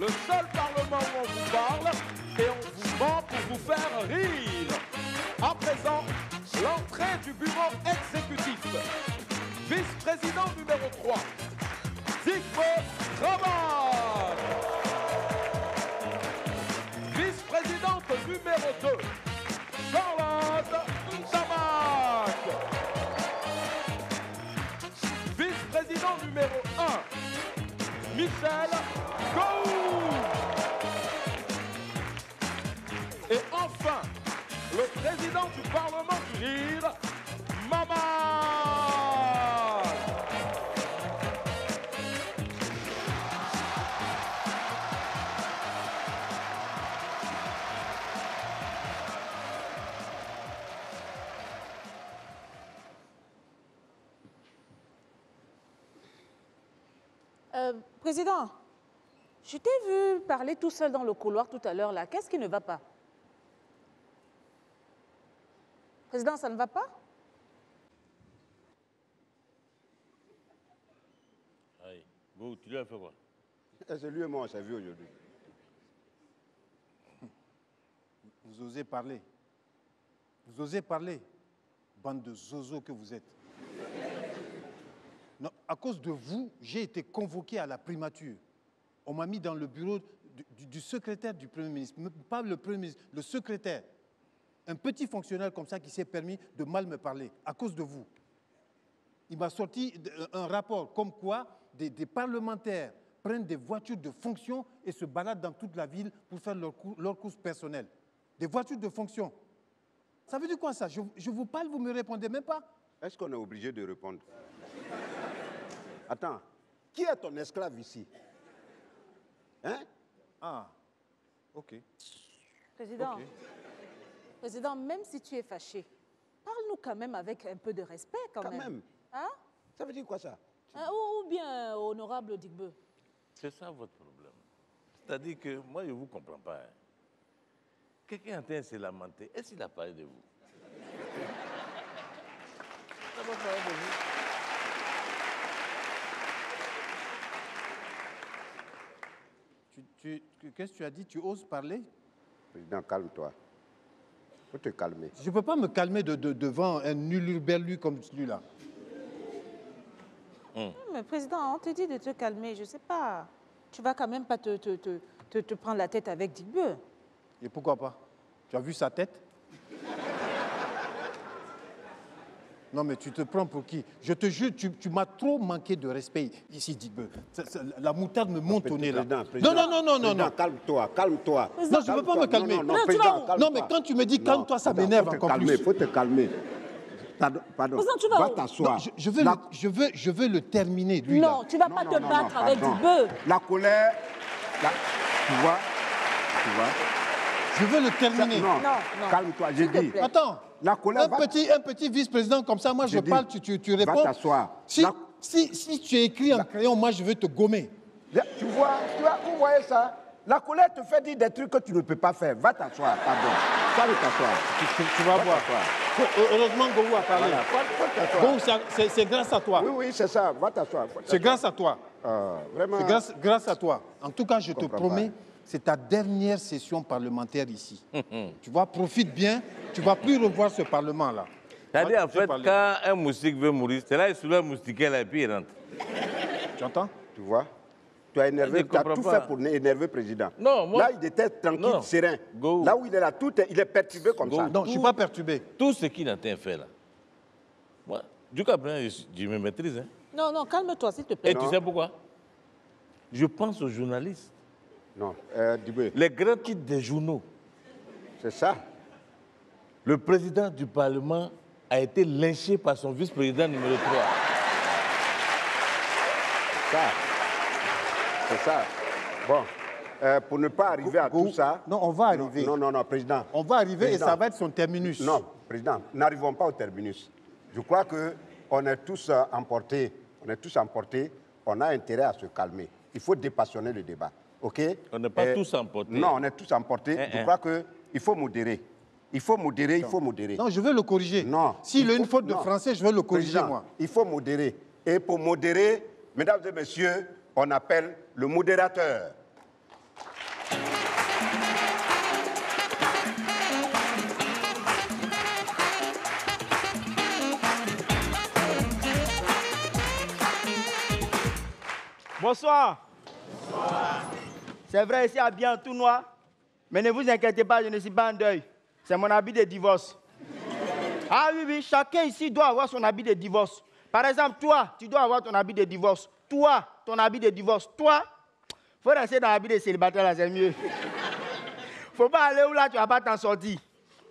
le seul parlement où on vous parle et on vous ment pour vous faire rire. À présent, l'entrée du bureau exécutif. Vice-président numéro 3, Zygmunt Raman. Vice-présidente numéro 2, Charlotte Chamac. Vice-président numéro 1, Michel Gou. Et enfin, le président du Parlement du Rire, Maman. Président, je t'ai vu parler tout seul dans le couloir tout à l'heure là. Qu'est-ce qui ne va pas? Président, ça ne va pas? Aïe. Bon, tu lui as fait quoi? C'est lui et moi, on s'est vu aujourd'hui. Vous osez parler. Vous osez parler. Bande de zozos que vous êtes. Non, à cause de vous, j'ai été convoqué à la primature. On m'a mis dans le bureau du secrétaire du Premier ministre. Pas le Premier ministre, le secrétaire. Un petit fonctionnaire comme ça qui s'est permis de mal me parler, à cause de vous. Il m'a sorti un rapport comme quoi des parlementaires prennent des voitures de fonction et se baladent dans toute la ville pour faire leurs courses personnelles. Des voitures de fonction. Ça veut dire quoi ça? Je vous parle, vous ne me répondez même pas? Est-ce qu'on est obligé de répondre? Attends, qui est ton esclave ici? Hein? Ah, ok. Président, Ok. Président, même si tu es fâché, parle-nous quand même avec un peu de respect quand même. Quand même. Hein? Ça veut dire quoi ça? Hein, ou bien, honorable Digbeu. C'est ça votre problème. C'est-à-dire que moi, je ne vous comprends pas. Hein. Quelqu'un est en train de se lamenter. Est-ce qu'il a parlé de vous? Il n'a pas parlé de vous. Qu'est-ce que tu as dit? Tu oses parler? Président, calme-toi. Il faut te calmer. Je ne peux pas me calmer devant un nulluberlu comme celui-là. Mais président, on te dit de te calmer, je ne sais pas. Tu vas quand même pas te prendre la tête avec Digbeu. Et pourquoi pas? Tu as vu sa tête? Non, mais tu te prends pour qui? Je te jure, tu m'as trop manqué de respect ici, Digbeu. La moutarde me monte au nez, là. Non. Calme-toi, calme-toi. Non, je ne veux pas me calmer. Non, président, calme-toi. Non, mais quand tu me dis calme-toi, ça m'énerve encore plus. Il faut te calmer. Pardon. Président, tu vas Va où? t'asseoir. Je veux le terminer, lui, là. Non, tu ne vas pas te battre avec Digbeu. La colère, tu vois. Je veux le terminer. Non, non. calme-toi, j'ai S'il te dit. plaît. Attends, La colère un petit vice-président comme ça, moi je J'ai dit, parle, tu réponds. va t'asseoir. Si tu écris en crayon, moi je veux te gommer. Tu vois, vous voyez ça? La colère te fait dire des trucs que tu ne peux pas faire. Va t'asseoir, pardon. Va t'asseoir. Tu vas voir. Heureusement, Gou a parlé. Voilà, va t'asseoir. Gou, c'est grâce à toi. Oui, c'est ça. Va t'asseoir. C'est grâce à toi. Vraiment. C'est grâce à toi. En tout cas, je te comprends promets, c'est ta dernière session parlementaire ici. Tu vois, profite bien. Tu ne vas plus revoir ce Parlement-là. C'est-à-dire, en fait, quand un moustique veut mourir, c'est là qu'il soulève un moustiquaire là, et puis il rentre. Tu entends? Tu vois? Tu as énervé, tu as tout fait pour énerver le président. Non, moi... Là, il était tranquille, serein. Go. Là où il est là, il est perturbé comme ça. Non, je ne suis pas perturbé. Tout ce qu'il est en train de faire là, moi, du coup, après, je me maîtrise. Hein. Non, calme-toi, s'il te plaît. Et tu sais pourquoi? Je pense aux journalistes. Non, Dibé, Les grands titres des journaux. c'est ça. Le président du Parlement a été lynché par son vice-président numéro 3. C'est ça. Bon, pour ne pas arriver à tout ça... Non, on va arriver. Non, président. On va arriver Président. et ça va être son terminus. Non, président, n'arrivons pas au terminus. Je crois qu'on est tous emportés. On a intérêt à se calmer. Il faut dépassionner le débat. OK? On n'est pas tous emportés. Non, on est tous emportés. Je crois qu'il faut modérer. Il faut modérer. Non, je veux le corriger. Non. S'il a une faute de français, je veux le corriger, Président, moi. il faut modérer. Et pour modérer, mesdames et messieurs, on appelle le modérateur. Bonsoir. C'est vrai, ici, habillé en tout noir. Mais ne vous inquiétez pas, je ne suis pas en deuil. C'est mon habit de divorce. Ah oui, oui, chacun ici doit avoir son habit de divorce. Par exemple, toi, tu dois avoir ton habit de divorce. Toi, ton habit de divorce. Toi, il faut rester dans l'habit de célibataire, là, c'est mieux. Il ne faut pas aller où là, tu ne vas pas t'en sortir.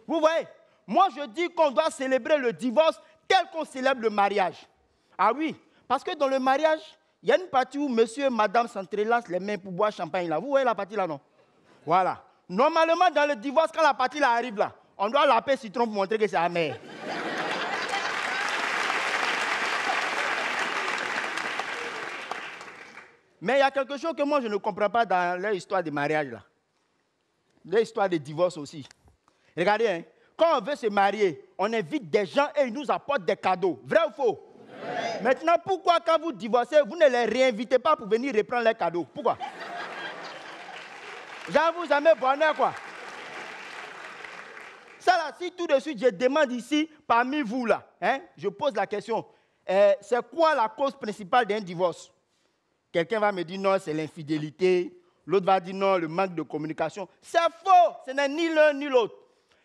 Vous voyez, moi, je dis qu'on doit célébrer le divorce tel qu'on célèbre le mariage. Ah oui, parce que dans le mariage, il y a une partie où monsieur et madame s'entrelacent les mains pour boire champagne, là. Vous voyez la partie là, non? Voilà. Normalement, dans le divorce, quand la partie là arrive, là, on doit laper citron pour montrer que c'est amer. Mais il y a quelque chose que moi, je ne comprends pas dans l'histoire des mariages, là. L'histoire des divorces aussi. Regardez, hein, quand on veut se marier, on invite des gens et ils nous apportent des cadeaux. Vrai ou faux? Vrai. Maintenant, pourquoi quand vous divorcez, vous ne les réinvitez pas pour venir reprendre les cadeaux? Pourquoi? Genre, vous aimez bonheur, quoi. Ça, là, si tout de suite, je demande ici, parmi vous, là, hein, je pose la question, c'est quoi la cause principale d'un divorce? Quelqu'un va me dire non, c'est l'infidélité. L'autre va dire non, le manque de communication. C'est faux, ce n'est ni l'un ni l'autre.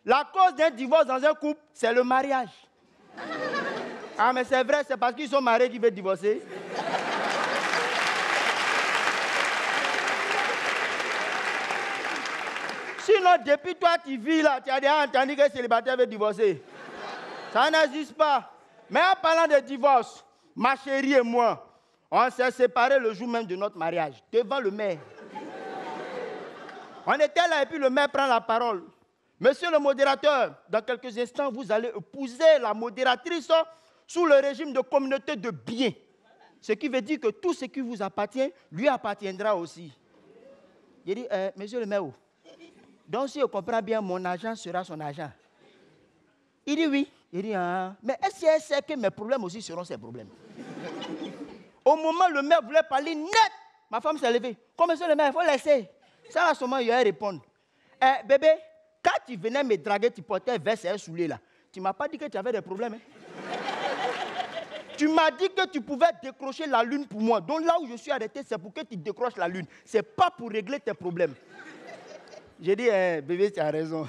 La cause d'un divorce dans un couple, c'est le mariage. Ah, mais c'est vrai, c'est parce qu'ils sont mariés qu'ils veulent divorcer. Sinon, depuis toi, tu vis là, tu as déjà entendu que le célibataire veut divorcer. Ça n'existe pas. Mais en parlant de divorce, ma chérie et moi, on s'est séparés le jour même de notre mariage, devant le maire. On était là et puis le maire prend la parole. Monsieur le modérateur, dans quelques instants, vous allez épouser la modératrice sous le régime de communauté de biens. Ce qui veut dire que tout ce qui vous appartient, lui appartiendra aussi. Il dit, monsieur le maire, donc si je comprends bien, mon argent sera son argent. Il dit oui. Il dit, mais est-ce qu'elle sait que mes problèmes aussi seront ses problèmes? Au moment où le maire voulait parler net, ma femme s'est levée. Comme monsieur le maire, il faut laisser. Ça, à ce moment, il allait répondre. Bébé, quand tu venais me draguer, tu portais vers un soulier là. Tu ne m'as pas dit que tu avais des problèmes. Hein? Tu m'as dit que tu pouvais décrocher la lune pour moi. Donc là où je suis arrêté, c'est pour que tu décroches la lune. Ce n'est pas pour régler tes problèmes. J'ai dit, bébé, tu as raison.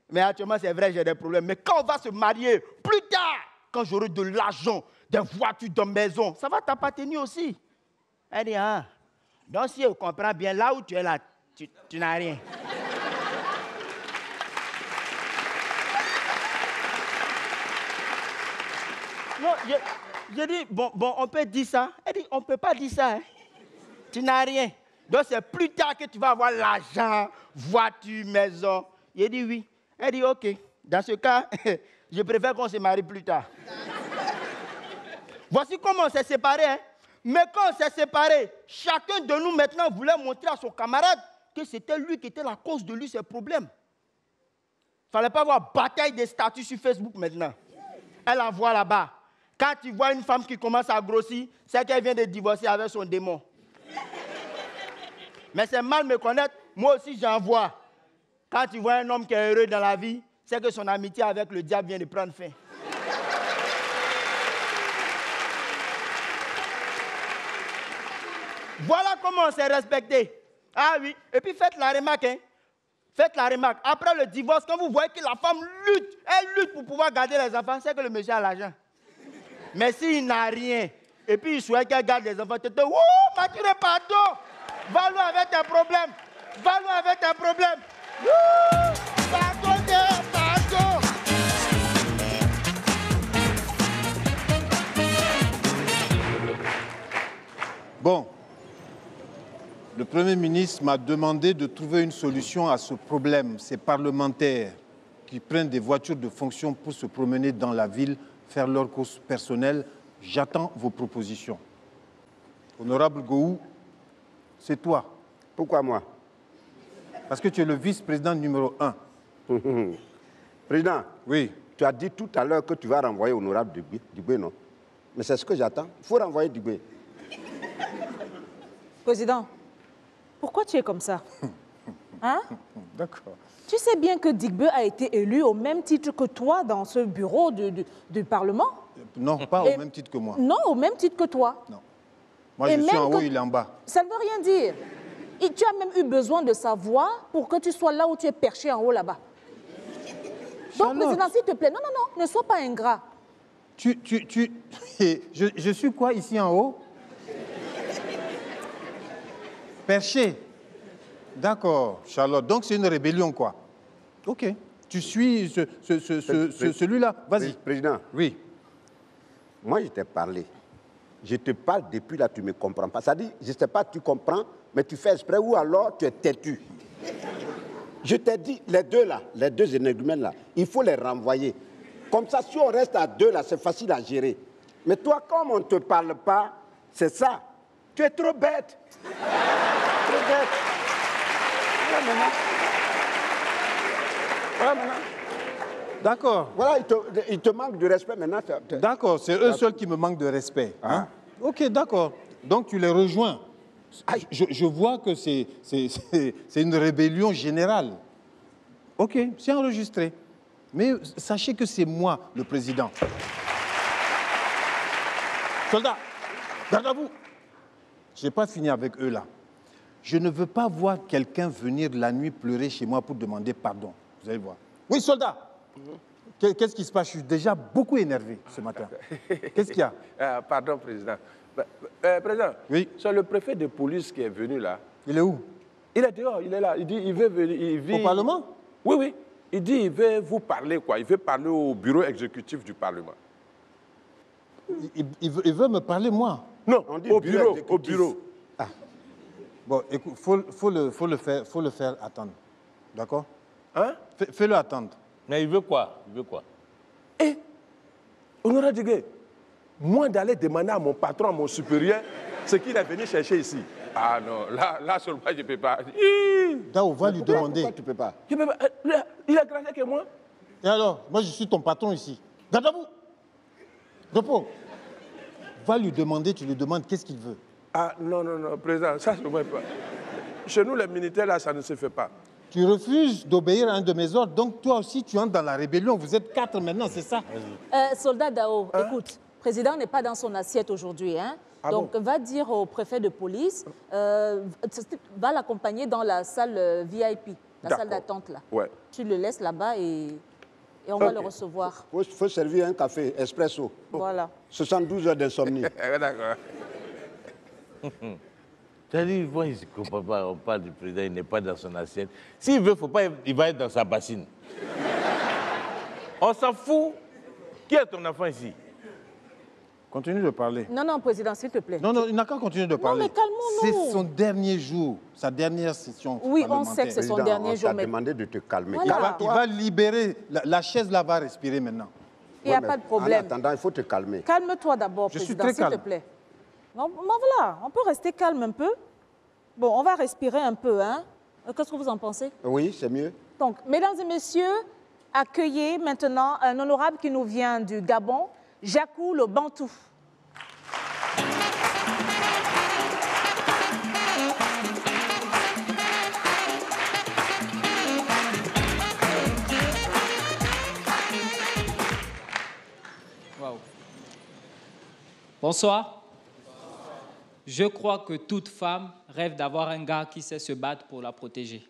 Mais actuellement, c'est vrai, j'ai des problèmes. Mais quand on va se marier, plus tard, quand j'aurai de l'argent, des voitures, de maison, ça va t'appartenir aussi. Elle dit, donc si je comprends bien, là où tu es là, tu n'as rien. Non, j'ai dit, bon, on peut dire ça. Elle dit, on ne peut pas dire ça. Hein. Tu n'as rien. Donc c'est plus tard que tu vas avoir l'argent, voiture, maison. J'ai dit oui. Elle dit, ok. Dans ce cas, je préfère qu'on se marie plus tard. Voici comment on s'est séparés. Hein. Mais quand on s'est séparés, chacun de nous maintenant voulait montrer à son camarade que c'était lui qui était la cause de lui ses problèmes. Il ne fallait pas avoir bataille des statuts sur Facebook maintenant. Elle la voit là-bas. Quand tu vois une femme qui commence à grossir, c'est qu'elle vient de divorcer avec son démon. Mais c'est mal me connaître, moi aussi j'en vois. Quand tu vois un homme qui est heureux dans la vie, c'est que son amitié avec le diable vient de prendre fin. Voilà comment on s'est respecté. Ah oui, et puis faites la remarque, hein. Faites la remarque. Après le divorce, quand vous voyez que la femme lutte, elle lutte pour pouvoir garder les enfants, c'est que le monsieur a l'argent. Mais s'il n'a rien, et puis il souhaite qu'elle garde les enfants, tu te dis, ouh, Mathieu, pardon, va-lui avec tes problèmes, va-lui avec tes problèmes. Ouh, pardon, pardon. Bon. Le Premier ministre m'a demandé de trouver une solution à ce problème. Ces parlementaires qui prennent des voitures de fonction pour se promener dans la ville, faire leurs courses personnelles. J'attends vos propositions. Honorable Gou, c'est toi. Pourquoi moi? Parce que tu es le vice-président numéro 1. Président, oui. Tu as dit tout à l'heure que tu vas renvoyer Honorable Dubé, non? Mais c'est ce que j'attends. Il faut renvoyer Dubé. Président, pourquoi tu es comme ça? Hein? D'accord. Tu sais bien que Digbe a été élu au même titre que toi dans ce bureau du Parlement? Non, pas au même titre que moi. Non, au même titre que toi. Non. Moi, Et je suis même en haut, que- il est en bas. Ça ne veut rien dire. Et tu as même eu besoin de sa voix pour que tu sois là où tu es perché en haut là-bas. Donc, Charlotte. président, s'il te plaît, non, ne sois pas ingrat. Je suis quoi ici en haut? Perché. D'accord, Charlotte. Donc c'est une rébellion, quoi. OK. Tu suis celui-là. Vas-y. Président, Oui. moi, je t'ai parlé. Je te parle depuis là, tu ne me comprends pas. Ça dit, je ne sais pas, tu comprends, mais tu fais exprès ou alors tu es têtu. Je t'ai dit, les deux énergumènes là, il faut les renvoyer. Comme ça, si on reste à deux là, c'est facile à gérer. Mais toi, comme on ne te parle pas, c'est ça. Tu es trop bête. Trop bête. Voilà maintenant. Voilà maintenant. D'accord. Voilà, il te manque de respect maintenant. D'accord, c'est eux seuls qui me manquent de respect. Hein? OK, d'accord. Donc tu les rejoins. Je vois que c'est une rébellion générale. OK, c'est enregistré. Mais sachez que c'est moi, le président. Soldats, garde à vous. Je n'ai pas fini avec eux là. Je ne veux pas voir quelqu'un venir la nuit pleurer chez moi pour demander pardon. Vous allez voir. Oui, soldats. Qu'est-ce qui se passe? Je suis déjà beaucoup énervé ce matin. Qu'est-ce qu'il y a? Pardon, président. Président, Oui. c'est le préfet de police qui est venu là. Il est où? Il est dehors, il est là. Il dit il veut venir. Au Parlement? Oui, oui. Il dit il veut vous parler, quoi. Il veut parler au bureau exécutif du Parlement. Il veut me parler, moi. Non, On dit au bureau bureau, au exécutif. bureau. Bon, écoute, faut le faire attendre. D'accord? Hein? Fais-le attendre. Mais il veut quoi? Il veut quoi? Et, Honoré Digué, moi d'aller demander à mon patron, à mon supérieur, ce qu'il est venu chercher ici. Ah non, là seulement je ne peux pas. Dao, va lui demander. Pourquoi tu ne peux pas? Je peux pas. Il est grandi que moi. Et alors, moi je suis ton patron ici. Garde à vous. Repos. Va lui demander, tu lui demandes qu'est-ce qu'il veut. Ah non, président, ça je ne peux pas. Chez nous, les militaires, là, ça ne se fait pas. Tu refuses d'obéir à un de mes ordres, donc toi aussi tu entres dans la rébellion. Vous êtes 4 maintenant, c'est ça? Soldat Dao, écoute, le président n'est pas dans son assiette aujourd'hui. Hein? Ah Donc, va dire au préfet de police, va l'accompagner dans la salle VIP, la salle D'accord. d'attente là. Ouais. Tu le laisses là-bas et on va Ok. le recevoir. Il faut servir un café espresso. Voilà. 72 heures d'insomnie. D'accord. C'est-à-dire, moi, je ne comprends pas. On parle du président, il n'est pas dans son assiette. S'il veut, faut pas, il va être dans sa bassine. On s'en fout. Qui est ton enfant ici? Continue de parler. Non, président, s'il te plaît. Non, il n'a qu'à continuer de parler. mais calmons-nous. C'est son dernier jour, sa dernière session. Oui, on parlementaire. sait que c'est son Président, dernier on jour, t'a mais demandé de te calmer. Voilà. Il va libérer, la chaise là va respirer maintenant. il n'y a Ouais, pas de mais problème. En attendant, il faut te calmer. Calme-toi d'abord, Je suis président, très s'il te calme. plaît. Non, voilà, on peut rester calme un peu. Bon, on va respirer un peu, hein. Qu'est-ce que vous en pensez? Oui, c'est mieux. Donc, mesdames et messieurs, accueillez maintenant un honorable qui nous vient du Gabon, Jacou le Bantou. Waouh. Bonsoir. Je crois que toute femme rêve d'avoir un gars qui sait se battre pour la protéger.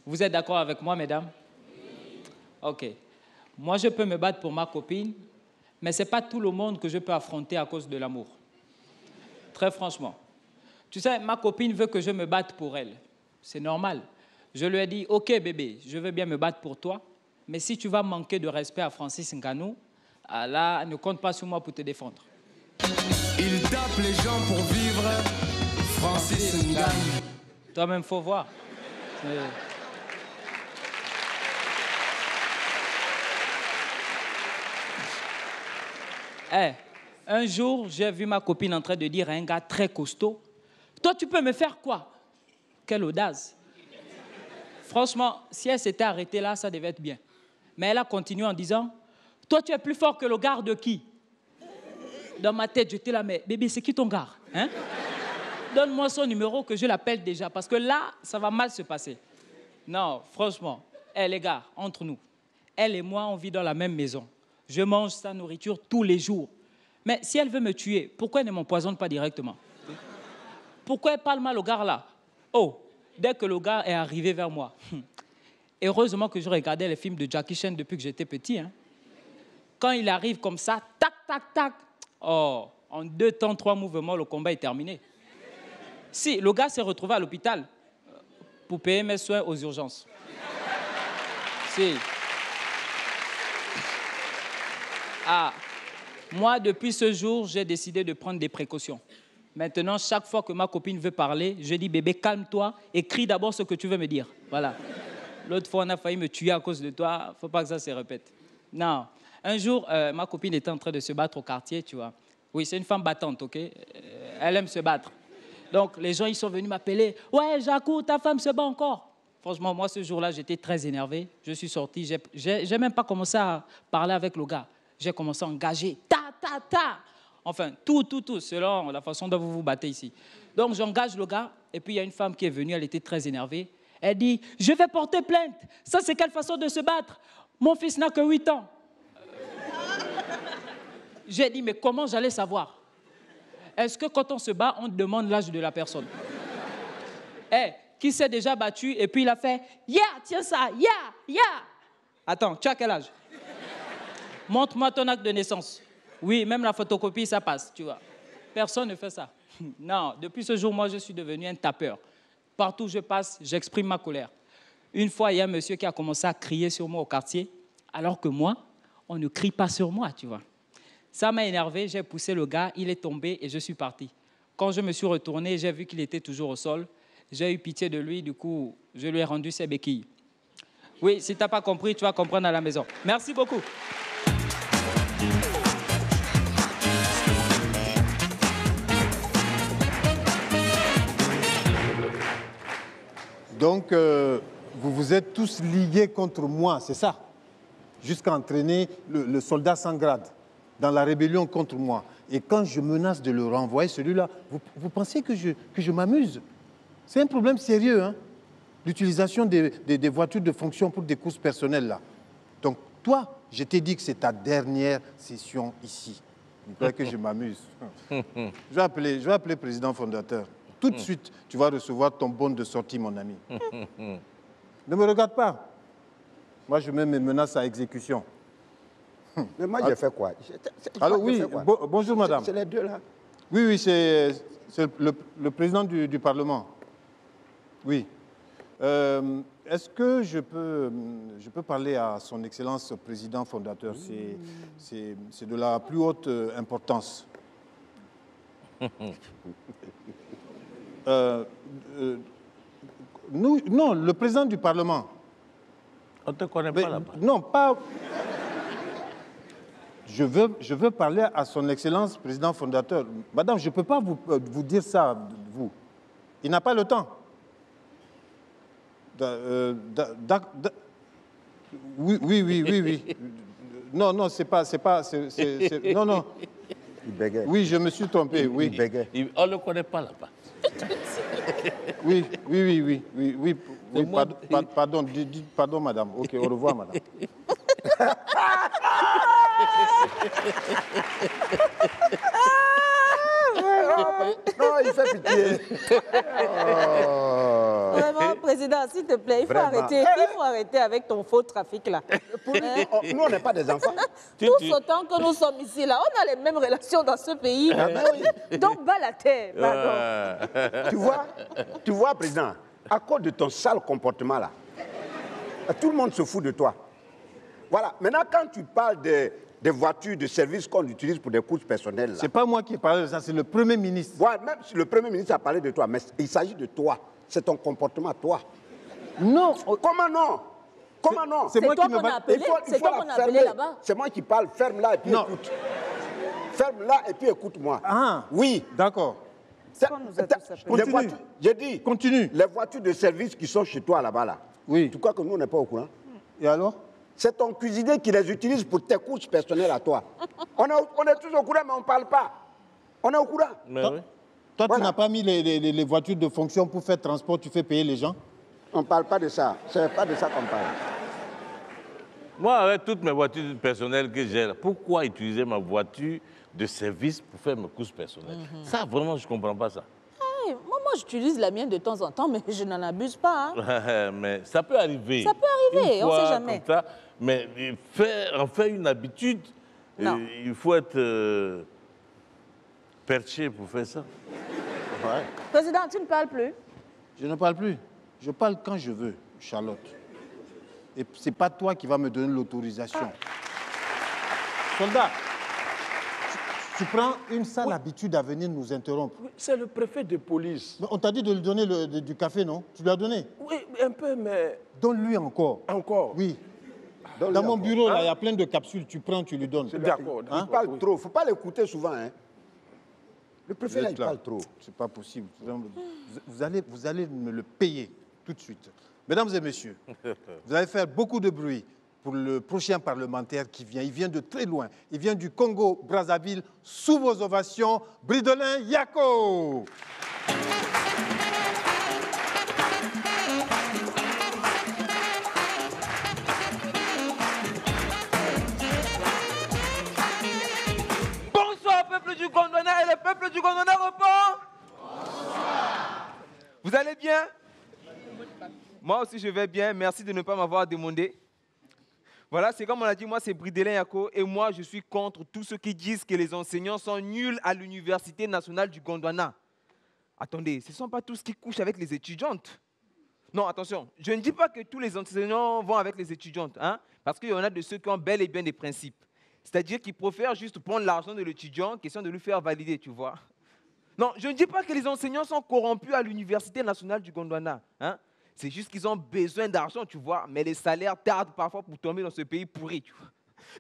Vous êtes d'accord avec moi, mesdames? Ok. Moi, je peux me battre pour ma copine, mais ce n'est pas tout le monde que je peux affronter à cause de l'amour. Très franchement. Tu sais, ma copine veut que je me batte pour elle. C'est normal. Je lui ai dit, ok bébé, je veux bien me battre pour toi, mais si tu vas manquer de respect à Francis Ngannou, là, ne compte pas sur moi pour te défendre. Il tape les gens pour vivre. Francis Ngannou. Toi-même, faut voir. Un jour, j'ai vu ma copine en train de dire à un gars très costaud, « Toi, tu peux me faire quoi ?» Quelle audace. Franchement, si elle s'était arrêtée là, ça devait être bien. Mais elle a continué en disant, « Toi, tu es plus fort que le gars de qui ?» Dans ma tête, j'étais là, mais bébé, c'est qui ton gars, hein? Donne-moi son numéro que je l'appelle déjà, parce que là, ça va mal se passer. Non, franchement, les gars, entre nous, elle et moi, on vit dans la même maison. Je mange sa nourriture tous les jours. Mais si elle veut me tuer, pourquoi elle ne m'empoisonne pas directement? pourquoi elle parle mal au gars là? Oh, dès que le gars est arrivé vers moi, heureusement que je regardais les films de Jackie Chan depuis que j'étais petit. Hein. Quand il arrive comme ça, tac, tac, tac, oh, en 2 temps, 3 mouvements, le combat est terminé. Si, le gars s'est retrouvé à l'hôpital pour payer mes soins aux urgences. Si. Ah, moi, depuis ce jour, j'ai décidé de prendre des précautions. Maintenant, chaque fois que ma copine veut parler, je dis, bébé, calme-toi, écris d'abord ce que tu veux me dire. Voilà. L'autre fois, on a failli me tuer à cause de toi. Il ne faut pas que ça se répète. Non. Un jour, ma copine était en train de se battre au quartier, tu vois. Oui, c'est une femme battante, OK? Elle aime se battre. Donc, les gens, ils sont venus m'appeler. Ouais, Jacou, ta femme se bat encore. Franchement, moi, ce jour-là, j'étais très énervé. Je suis sorti. J'ai même pas commencé à parler avec le gars. J'ai commencé à engager. Ta, ta, ta. Enfin, tout, selon la façon dont vous vous battez ici. Donc, j'engage le gars. Et puis, il y a une femme qui est venue. Elle était très énervée. Elle dit, je vais porter plainte. Ça, c'est quelle façon de se battre? Mon fils n'a que 8 ans. J'ai dit, mais comment j'allais savoir? Est-ce que quand on se bat, on demande l'âge de la personne? Qui s'est déjà battu et puis il a fait, tiens ça, Attends, tu as quel âge? Montre-moi ton acte de naissance. Oui, même la photocopie, ça passe, tu vois. Personne ne fait ça. Non, depuis ce jour, moi, je suis devenu un tapeur. Partout où je passe, j'exprime ma colère. Une fois, il y a un monsieur qui a commencé à crier sur moi au quartier, alors que moi, on ne crie pas sur moi, tu vois. Ça m'a énervé, j'ai poussé le gars, il est tombé et je suis parti. Quand je me suis retourné, j'ai vu qu'il était toujours au sol. J'ai eu pitié de lui, du coup, je lui ai rendu ses béquilles. Oui, si tu n'as pas compris, tu vas comprendre à la maison. Merci beaucoup. Donc, vous vous êtes tous ligués contre moi, c'est ça? Jusqu'à entraîner le soldat sans grade dans la rébellion contre moi. Et quand je menace de le renvoyer, celui-là, vous pensez que je m'amuse? C'est un problème sérieux, hein? L'utilisation des voitures de fonction pour des courses personnelles, là. Donc, toi, je t'ai dit que c'est ta dernière session ici. Il faudrait que je m'amuse. Je vais appeler le président fondateur. Tout de suite, tu vas recevoir ton bon de sortie, mon ami. Ne me regarde pas. Moi, je mets mes menaces à exécution. Mais moi, j'ai fait quoi? Alors oui, bonjour madame. C'est les deux là. Oui, c'est le président du Parlement. Oui. Est-ce que je peux parler à son Excellence président fondateur? C'est de la plus haute importance. Non, le président du Parlement. On ne te connaît pas là-bas. Non, pas... Je veux parler à son Excellence président fondateur. Madame, je ne peux pas vous dire ça, vous. Il n'a pas le temps. Oui. Non, c'est pas... Non. Il bégait. Oui, je me suis trompé, oui. Il bégait. On ne le connaît pas là-bas. Oui. Pardon, madame. Ok, au revoir, madame. Non, il fait pitié. Vraiment, président, s'il te plaît, il faut arrêter avec ton faux trafic là. Nous, on n'est pas des enfants. Tous autant que nous sommes ici là, on a les mêmes relations dans ce pays. Donc, bas la terre. Tu vois, président, à cause de ton sale comportement là, tout le monde se fout de toi. Voilà. Maintenant, quand tu parles des voitures de service qu'on utilise pour des courses personnelles. C'est pas moi qui ai parlé de ça, c'est le Premier ministre. Ouais, même si le Premier ministre a parlé de toi, mais il s'agit de toi. C'est ton comportement, toi. Non. Comment non? Comment non? C'est toi qu'on a appelé, c'est toi qu'on a appelé là-bas. C'est moi qui parle, ferme-la et puis écoute. Ferme-la et puis écoute-moi. Ah, oui. D'accord. Continue. J'ai dit. Continue. Les voitures de service qui sont chez toi là-bas, là. Oui. Tu crois que nous, on n'est pas au courant? Et alors? C'est ton cuisinier qui les utilise pour tes courses personnelles à toi. On est tous au courant, mais on ne parle pas. On est au courant. Toi, tu n'as pas mis les voitures de fonction pour faire transport, tu fais payer les gens? On ne parle pas de ça. Ce n'est pas de ça qu'on parle. Moi, avec toutes mes voitures personnelles que j'ai, pourquoi utiliser ma voiture de service pour faire mes courses personnelles? Ça, vraiment, je ne comprends pas ça. Oui, moi j'utilise la mienne de temps en temps, mais je n'en abuse pas. Hein. Mais ça peut arriver. Ça peut arriver, Une on ne fois, sait jamais. comme ça, mais en faire une habitude, il faut être perché pour faire ça. Ouais. Président, tu ne parles plus? Je ne parle plus. Je parle quand je veux, Charlotte. Et ce n'est pas toi qui vas me donner l'autorisation. Soldat, tu prends une sale habitude à venir nous interrompre. Oui, c'est le préfet de police. Mais on t'a dit de lui donner du café, non? Tu lui as donné? Oui, un peu, mais... Donne-lui encore. Encore? Oui. Dans mon bureau, là, il y a plein de capsules. Tu prends, tu lui donnes. D'accord. Il parle trop. Il ne faut pas l'écouter souvent. Hein. Le préfet, là, il parle trop. C'est pas possible. Vous allez me le payer tout de suite. Mesdames et messieurs, vous allez faire beaucoup de bruit pour le prochain parlementaire qui vient. Il vient de très loin. Il vient du Congo-Brazzaville. Sous vos ovations, Bridelin Yako. Bonsoir, peuple du Gondwana, et le peuple du Gondwana répond. Bonsoir. Vous allez bien? Moi aussi, je vais bien. Merci de ne pas m'avoir demandé. Voilà, c'est comme on l'a dit, moi, c'est Bridelin Yako, et moi, je suis contre tous ceux qui disent que les enseignants sont nuls à l'Université nationale du Gondwana. Attendez, ce ne sont pas tous qui couchent avec les étudiantes. Non, attention, je ne dis pas que tous les enseignants vont avec les étudiantes, hein, parce qu'il y en a de ceux qui ont bel et bien des principes. C'est-à-dire qu'ils préfèrent juste prendre l'argent de l'étudiant, question de lui faire valider, tu vois. Non, je ne dis pas que les enseignants sont corrompus à l'Université nationale du Gondwana. Hein. C'est juste qu'ils ont besoin d'argent, tu vois, mais les salaires tardent parfois pour tomber dans ce pays pourri, tu vois.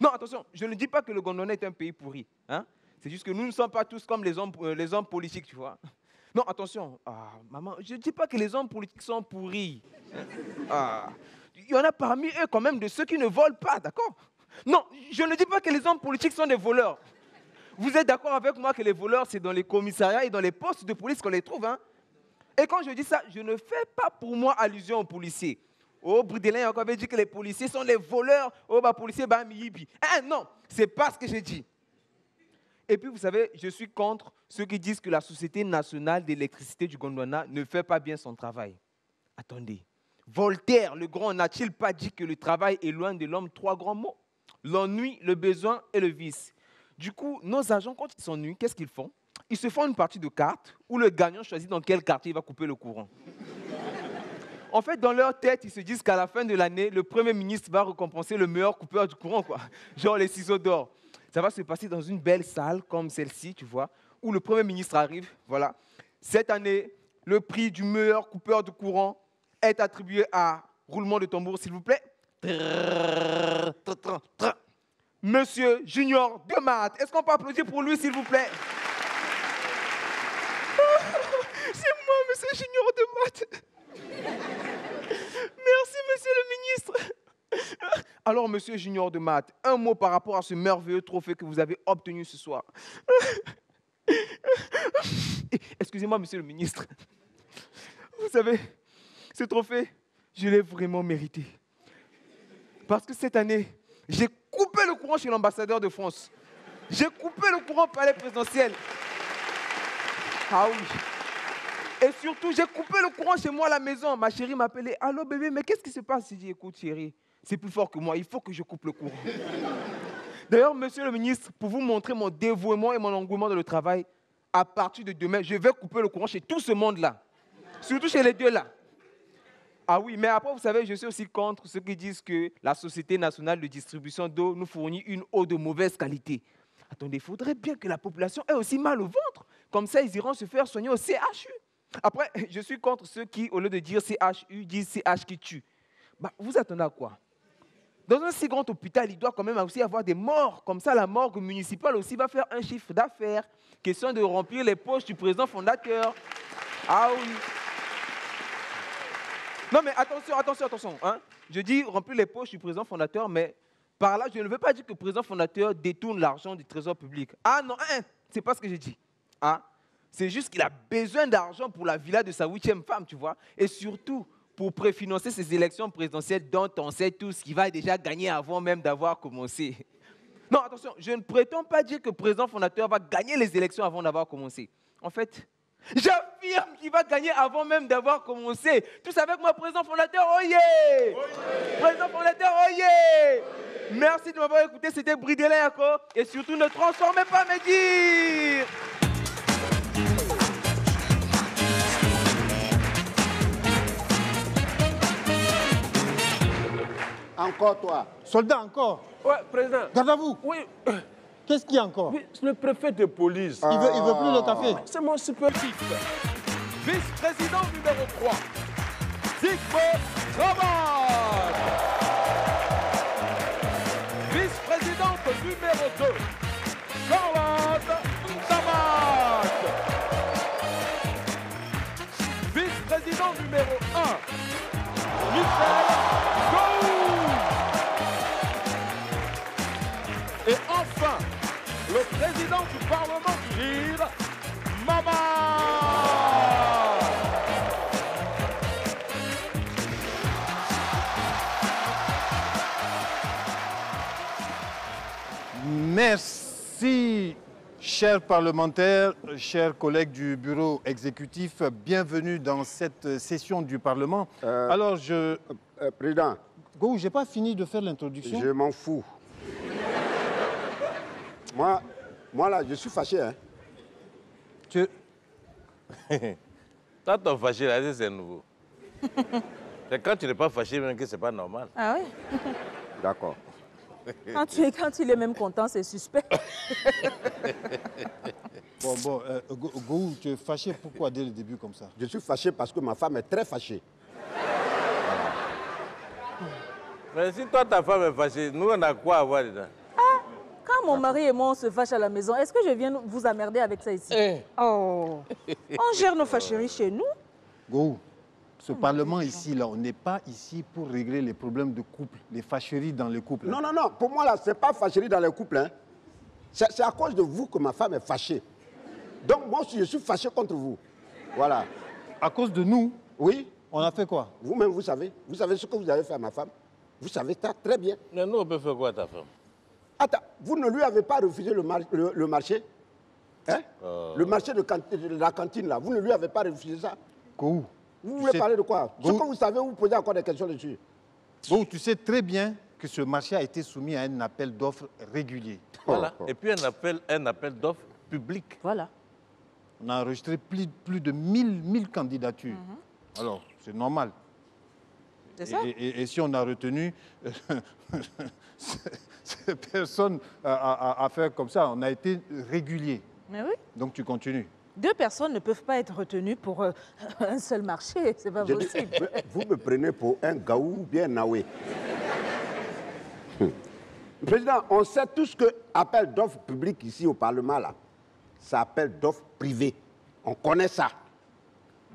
Non, attention, je ne dis pas que le Gondwana est un pays pourri. Hein. C'est juste que nous ne sommes pas tous comme les hommes politiques, tu vois. Non, attention, maman, je ne dis pas que les hommes politiques sont pourris. Il y en a parmi eux quand même de ceux qui ne volent pas, d'accord? Non, je ne dis pas que les hommes politiques sont des voleurs. Vous êtes d'accord avec moi que les voleurs, c'est dans les commissariats et dans les postes de police qu'on les trouve, hein? Et quand je dis ça, je ne fais pas pour moi allusion aux policiers. Oh, Bridelin encore avait dit que les policiers sont les voleurs. Oh, bah, policier, bah, miyibi. Non, c'est pas ce que j'ai dit. Et puis, vous savez, je suis contre ceux qui disent que la Société nationale d'électricité du Gondwana ne fait pas bien son travail. Attendez, Voltaire, le grand, n'a-t-il pas dit que le travail est loin de l'homme 3 grands mots? L'ennui, le besoin et le vice. Du coup, nos agents, quand ils s'ennuient, qu'est-ce qu'ils font? Ils se font une partie de cartes où le gagnant choisit dans quel quartier il va couper le courant. En fait, dans leur tête, ils se disent qu'à la fin de l'année, le Premier ministre va récompenser le meilleur coupeur du courant, quoi. Genre les ciseaux d'or. Ça va se passer dans une belle salle comme celle-ci, tu vois, où le Premier ministre arrive. Voilà. Cette année, le prix du meilleur coupeur de courant est attribué à, roulement de tambour, s'il vous plaît, Monsieur Junior de Maths. Est-ce qu'on peut applaudir pour lui, s'il vous plaît? C'est moi, Monsieur Junior de Maths. Merci, Monsieur le ministre. Alors, Monsieur Junior de Maths, un mot par rapport à ce merveilleux trophée que vous avez obtenu ce soir. Excusez-moi, Monsieur le ministre. Vous savez, ce trophée, je l'ai vraiment mérité. Parce que cette année, j'ai coupé le courant chez l'ambassadeur de France. J'ai coupé le courant au palais présidentiel. Ah oui. Et surtout, j'ai coupé le courant chez moi à la maison. Ma chérie m'appelait. Allô bébé, mais qu'est-ce qui se passe? J'ai dit, écoute chérie, c'est plus fort que moi, il faut que je coupe le courant. D'ailleurs, monsieur le ministre, pour vous montrer mon dévouement et mon engouement dans le travail, à partir de demain, je vais couper le courant chez tout ce monde-là. Surtout chez les deux là. Ah oui, mais après, vous savez, je suis aussi contre ceux qui disent que la Société nationale de distribution d'eau nous fournit une eau de mauvaise qualité. Attendez, il faudrait bien que la population ait aussi mal au ventre. Comme ça, ils iront se faire soigner au CHU. Après, je suis contre ceux qui, au lieu de dire CHU, disent CH qui tue. Bah, vous attendez à quoi? Dans un si grand hôpital, il doit quand même aussi avoir des morts. Comme ça, la morgue municipale aussi va faire un chiffre d'affaires. Question de remplir les poches du président fondateur. Ah oui. Non, mais attention. Hein. Je dis remplir les poches du président fondateur, mais par là, je ne veux pas dire que le président fondateur détourne l'argent du trésor public. Ah non, c'est pas ce que j'ai dit. Ah, c'est juste qu'il a besoin d'argent pour la villa de sa 8e femme, tu vois. Et surtout, pour préfinancer ces élections présidentielles dont on sait tous qu'il va déjà gagner avant même d'avoir commencé. Non, attention, je ne prétends pas dire que le président fondateur va gagner les élections avant d'avoir commencé. En fait, J'affirme qu'il va gagner avant même d'avoir commencé. Tous avec moi, président fondateur, oyez! Président fondateur, oyez! Merci de m'avoir écouté, c'était Bridela Yako. Et surtout, ne transformez pas mes dires! Encore toi. Soldat, encore. Ouais, président. Garde à vous. Oui. Qu'est-ce qu'il y a encore? Oui, c'est le préfet de police. Il veut plus le café. C'est mon super. Vice-président numéro 3, Zygmunt Travail. Vice-présidente numéro 2, Charlotte Tabat. Vice-président numéro 1, Michel Gou. Et enfin, le président du Parlement du Rire, Mama. Merci, chers parlementaires, chers collègues du bureau exécutif. Bienvenue dans cette session du Parlement. Alors, Président. Go, je n'ai pas fini de faire l'introduction. Je m'en fous. Moi, là, je suis fâché. Hein. Toi, ton fâché, là, c'est nouveau. C'est quand tu n'es pas fâché, même que c'est pas normal. Ah oui? D'accord. Quand il est même content, c'est suspect. Go, tu es fâché pourquoi dès le début comme ça? Je suis fâché parce que ma femme est très fâchée. Mais si toi, ta femme est fâchée, nous, on a quoi à voir dedans? Quand mon mari et moi, on se fâche à la maison, est-ce que je viens vous emmerder avec ça ici? Oh, on gère nos fâcheries chez nous. Go, ce Parlement ici, là, on n'est pas ici pour régler les problèmes de couple, les fâcheries dans le couple. Non, non, non. Pour moi, là, ce n'est pas fâcherie dans le couple. Hein. C'est à cause de vous que ma femme est fâchée. Donc, moi aussi, je suis fâché contre vous. Voilà. À cause de nous? Oui. On a fait quoi? Vous-même, vous savez. Vous savez ce que vous avez fait à ma femme. Vous savez ça très bien. Mais nous, on peut faire quoi à ta femme? Attends, vous ne lui avez pas refusé le marché? Hein? Le marché de la cantine, là. Vous ne lui avez pas refusé ça? Go. Vous voulez parler de quoi? Ce que vous savez, vous posez encore des questions dessus. Go, tu sais très bien que ce marché a été soumis à un appel d'offres régulier. Voilà. Et puis un appel d'offres public. Voilà. On a enregistré plus de 1000 candidatures. Alors, c'est normal. C'est ça? Et si on a retenu ces personnes à faire comme ça, on a été régulier. Mais oui. Donc tu continues. 2 personnes ne peuvent pas être retenues pour un seul marché. C'est pas possible. Vous me prenez pour un gaou bien naoué. Président, on sait tout ce que appel d'offres publiques ici au Parlement, là. Ça appelle d'offres privées. On connaît ça.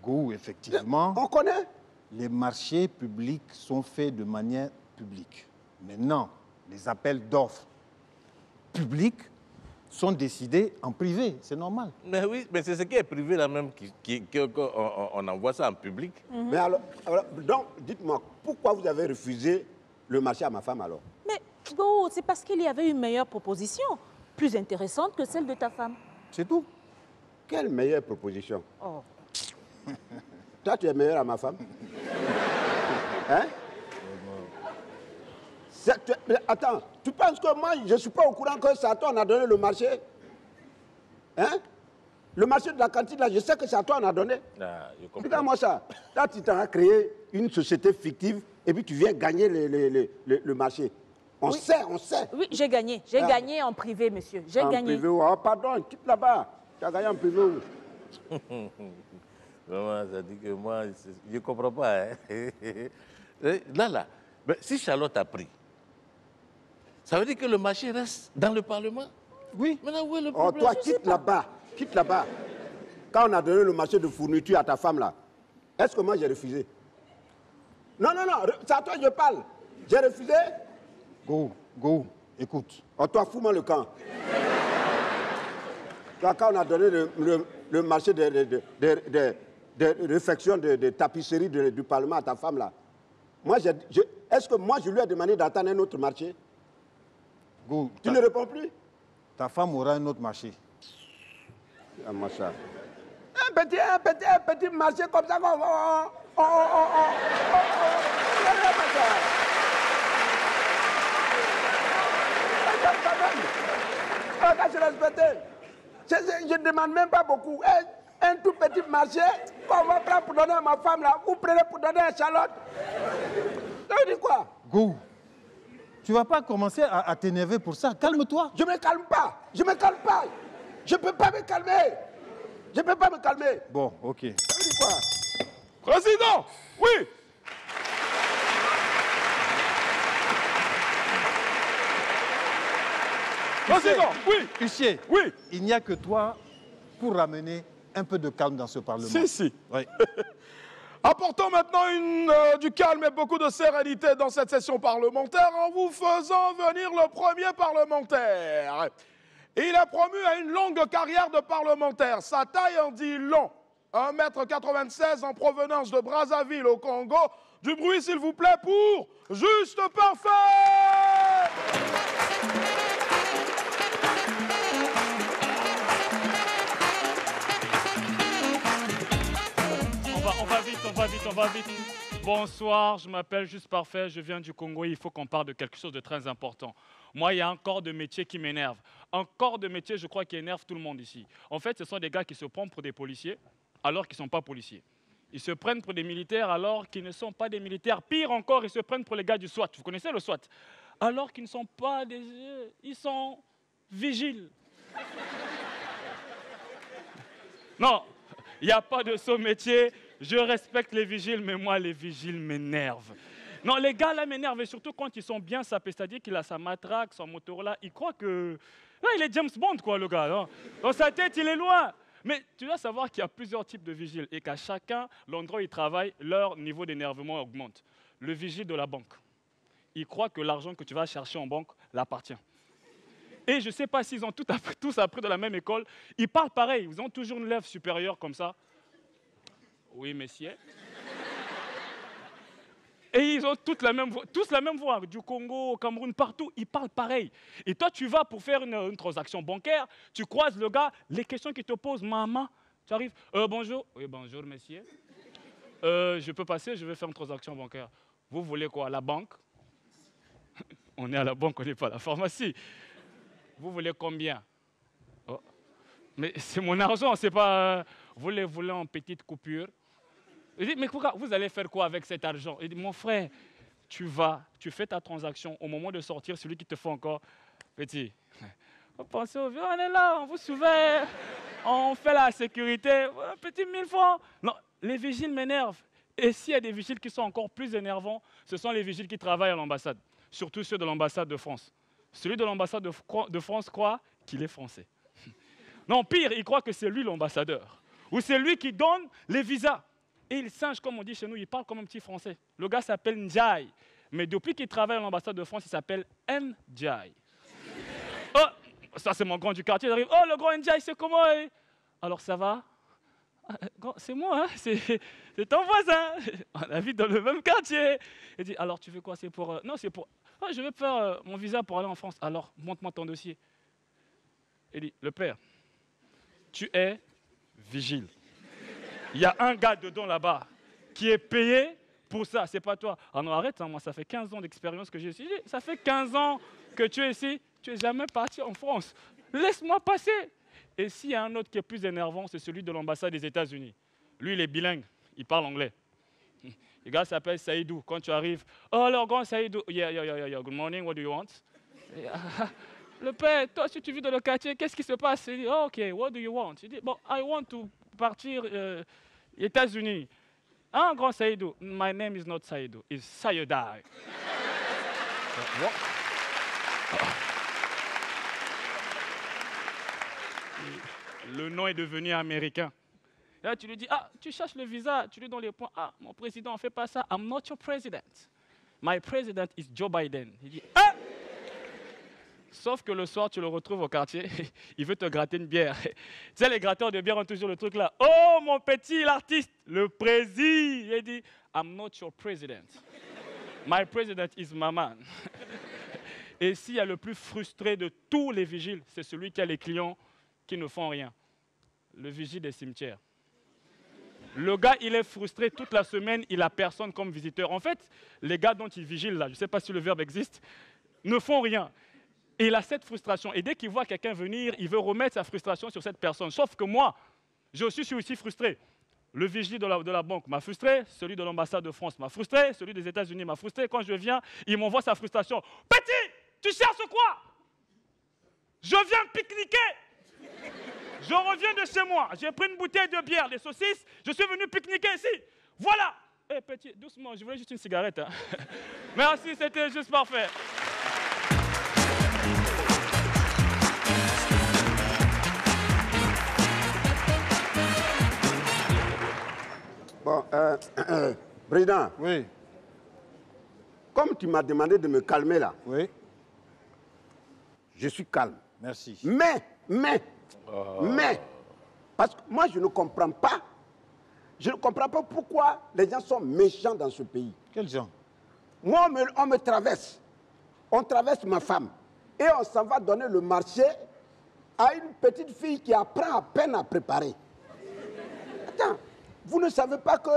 Go, effectivement. On connaît. Les marchés publics sont faits de manière publique. Maintenant, les appels d'offres publics sont décidés en privé, c'est normal. Mais oui, mais c'est ce qui est privé là même qu'on envoie ça en public. Mais alors, donc, dites-moi, pourquoi vous avez refusé le marché à ma femme alors? Mais Go, c'est parce qu'il y avait une meilleure proposition, plus intéressante que celle de ta femme. C'est tout. Quelle meilleure proposition? Oh. Toi, tu es meilleur à ma femme? Hein? Mais attends, tu penses que moi, je ne suis pas au courant que c'est à toi qu'on a donné le marché? Hein? Le marché de la cantine, là, je sais que c'est à toi qu'on a donné. Ah, je comprends. Regarde-moi ça. Là, tu t'as créé une société fictive et puis tu viens gagner le marché. On sait, on sait. Oui, j'ai gagné. J'ai gagné en privé, monsieur. J'ai gagné. En privé, oh, pardon, quitte là-bas. Tu as gagné en privé où? Vraiment, ça dit que moi, je ne comprends pas. Hein? Là, mais si Charlotte a pris, ça veut dire que le marché reste dans le Parlement? Oui. Maintenant, où est le Oh, problème? toi, quitte là-bas. Quitte là-bas. Quand on a donné le marché de fourniture à ta femme, là, est-ce que moi j'ai refusé? Non, non, non, c'est à toi que je parle. J'ai refusé? Go, écoute. Oh, toi, fous-moi le camp. Toi, quand on a donné le marché de réfection de tapisserie du Parlement à ta femme, là, moi, est-ce que moi, je lui ai demandé d'attendre un autre marché? Go, Tu ne réponds plus? Ta femme aura un autre marché. Ah, moi, ça. un petit marché comme ça. Je ne demande même pas beaucoup. Un tout petit marché qu'on va prendre pour donner à ma femme là. Vous prenez pour donner à Charlotte. Ça veut dire quoi? Go. Tu vas pas commencer à t'énerver pour ça. Calme-toi. Je ne me calme pas. Je ne me calme pas. Je ne peux pas me calmer. Je ne peux pas me calmer. Bon, ok. Ça veut dire quoi? Président, oui. Président, oui. Huissier, Oui. il n'y a que toi pour ramener un peu de calme dans ce Parlement. Si. Oui. Apportons maintenant du calme et beaucoup de sérénité dans cette session parlementaire en vous faisant venir le premier parlementaire. Il est promu à une longue carrière de parlementaire. Sa taille en dit long. 1,96 m en provenance de Brazzaville au Congo. Du bruit, s'il vous plaît, pour Juste Parfait. On va vite. Bonsoir, je m'appelle Juste Parfait, je viens du Congo, il faut qu'on parle de quelque chose de très important. Moi, il y a un corps de métier qui m'énerve. Un corps de métier, je crois, qui énerve tout le monde ici. En fait, ce sont des gars qui se prennent pour des policiers alors qu'ils ne sont pas policiers. Ils se prennent pour des militaires alors qu'ils ne sont pas des militaires. Pire encore, ils se prennent pour les gars du SWAT. Vous connaissez le SWAT? Alors qu'ils ne sont pas des... Ils sont vigiles. Non, il n'y a pas de saut métier. Je respecte les vigiles, mais moi, les vigiles m'énervent. Non, les gars là m'énervent, et surtout quand ils sont bien sapés, c'est-à-dire qu'il a sa matraque, son moteur là, il croit que... Là, il est James Bond, quoi, le gars. Non? Dans sa tête, il est loin. Mais tu dois savoir qu'il y a plusieurs types de vigiles et qu'à chacun, l'endroit où ils travaillent, leur niveau d'énervement augmente. Le vigile de la banque, il croit que l'argent que tu vas chercher en banque l'appartient. Et je ne sais pas s'ils ont tous appris de la même école. Ils parlent pareil, ils ont toujours une lèvre supérieure comme ça. Oui, messieurs. Et ils ont tous la même voix, du Congo, au Cameroun, partout, ils parlent pareil. Et toi, tu vas pour faire une transaction bancaire, tu croises le gars, les questions qu'il te pose, maman, tu arrives, bonjour. Oui, bonjour, messieurs. Je peux passer, je vais faire une transaction bancaire. Vous voulez quoi, la banque? On est à la banque, on n'est pas à la pharmacie. Vous voulez combien? Oh. Mais c'est mon argent, c'est pas... Vous les voulez en petite coupure? Il dit, mais vous allez faire quoi avec cet argent? Il dit, mon frère, tu fais ta transaction. Au moment de sortir, celui qui te fait encore, petit, pensez au vieux, on est là, on vous surveille, on fait la sécurité, petit 1000 francs. Non, les vigiles m'énervent. Et s'il y a des vigiles qui sont encore plus énervants, ce sont les vigiles qui travaillent à l'ambassade, surtout ceux de l'ambassade de France. Celui de l'ambassade de France croit qu'il est français. Non, pire, il croit que c'est lui l'ambassadeur. Ou c'est lui qui donne les visas. Et il singe, comme on dit chez nous, il parle comme un petit français. Le gars s'appelle Ndiaye. Mais depuis qu'il travaille à l'ambassade de France, il s'appelle Ndiaye. Oh, ça c'est mon grand du quartier. Il arrive, oh le grand Ndiaye, c'est comment? Alors ça va? C'est moi, hein? C'est ton voisin. On habite dans le même quartier. Il dit, alors tu veux quoi? C'est pour... Non, c'est pour... Oh, je veux faire mon visa pour aller en France. Alors, montre-moi ton dossier. Il dit, le père, tu es vigile. Il y a un gars dedans là-bas qui est payé pour ça, c'est pas toi. Ah non, arrête, hein, moi ça fait 15 ans d'expérience que j'ai ici. Ça fait 15 ans que tu es ici, tu n'es jamais parti en France. Laisse-moi passer. Et s'il y a un autre qui est plus énervant, c'est celui de l'ambassade des États-Unis. Lui, il est bilingue, il parle anglais. Le gars s'appelle Saïdou. Quand tu arrives, oh alors grand Saïdou, yeah, good morning, what do you want? Le père, toi si tu vis dans le quartier, qu'est-ce qui se passe? Il dit, oh, ok, what do you want? Il dit, bon, I want to partir aux États-Unis. Ah, grand Saïdou, my name is not Saïdou, it's Sayodai. Le nom est devenu américain. Et là, tu lui dis, ah, tu cherches le visa, tu lui donnes les points. Ah, mon président, on ne fait pas ça. I'm not your president. My president is Joe Biden. Il dit, ah! Sauf que le soir, tu le retrouves au quartier, il veut te gratter une bière. Tu sais, les gratteurs de bière ont toujours le truc là. Oh, mon petit, l'artiste, le président. Il dit, I'm not your president. My president is my man. Et s'il y a le plus frustré de tous les vigiles, c'est celui qui a les clients qui ne font rien. Le vigile des cimetières. Le gars, il est frustré toute la semaine, il n'a personne comme visiteur. En fait, les gars dont il vigile, là, je ne sais pas si le verbe existe, ne font rien. Et il a cette frustration. Et dès qu'il voit quelqu'un venir, il veut remettre sa frustration sur cette personne. Sauf que moi, je suis aussi frustré. Le vigile de la banque m'a frustré, celui de l'ambassade de France m'a frustré, celui des États-Unis m'a frustré. Quand je viens, il m'envoie sa frustration. Petit, tu cherches quoi? Je viens pique-niquer. Je reviens de chez moi, j'ai pris une bouteille de bière, des saucisses, je suis venu pique-niquer ici. Voilà. Eh petit, doucement, je voulais juste une cigarette. Hein. Merci, c'était juste parfait. Bon, Président. Oui. Comme tu m'as demandé de me calmer là. Oui. Je suis calme. Merci. Mais, parce que moi je ne comprends pas. Je ne comprends pas pourquoi les gens sont méchants dans ce pays. Quels gens? Moi, on me traverse. On traverse ma femme. Et on s'en va donner le marché à une petite fille qui apprend à peine à préparer. Attends, vous ne savez pas que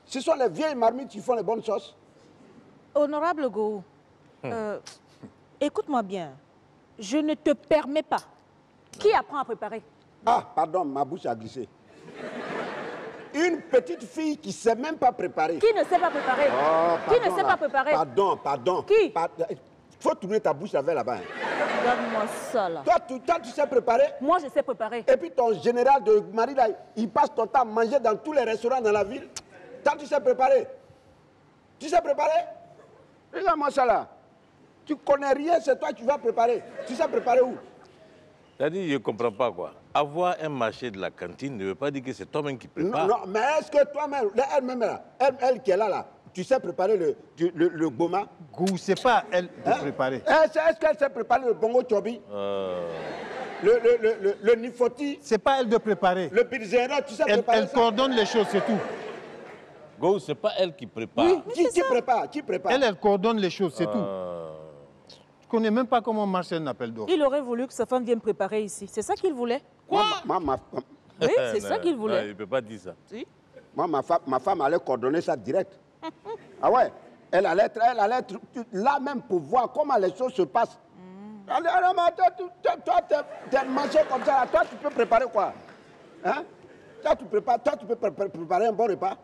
ce sont les vieilles marmites qui font les bonnes choses? Honorable Go, écoute-moi bien. Je ne te permets pas. Qui apprend à préparer? Ah, pardon, ma bouche a glissé. Une petite fille qui ne sait même pas préparer. Qui ne sait pas préparer? Qui ne sait pas préparer? Pardon. Qui? Il faut tourner ta bouche avec là-bas. Regarde-moi ça là. Toi, tu sais préparer? Moi, je sais préparer. Et puis ton général de mari, là, il passe ton temps à manger dans tous les restaurants dans la ville. Toi, tu sais préparer? Tu sais préparer? Regarde-moi ça là. Tu connais rien, c'est toi qui vas préparer. Tu sais préparer où? C'est-à-dire, je ne comprends pas quoi. Avoir un marché de la cantine ne veut pas dire que c'est toi-même qui prépare. Non, mais est-ce que toi-même, elle-même là, elle qui est là, tu sais préparer le goma? Gou, c'est pas elle de préparer. Est-ce qu'elle sait préparer le bongo chobi? Le nifoti? C'est pas elle de préparer. Le pirzera, tu sais préparer elle coordonne les choses, c'est tout. Go, c'est pas elle qui prépare. Oui, qui prépare? Qui prépare? Elle coordonne les choses, c'est tout. Je ne connais même pas comment marche un appel d'offres. Il aurait voulu que sa femme vienne préparer ici. C'est ça qu'il voulait. Quoi? Oui, c'est ça qu'il voulait. Non, il ne peut pas dire ça. Si. Moi, ma femme allait coordonner ça direct. Ah ouais? Elle allait être là même pour voir comment les choses se passent. Toi, tu es mangé comme ça. Là. Toi, tu peux préparer quoi? Hein? Toi, tu peux préparer un bon repas.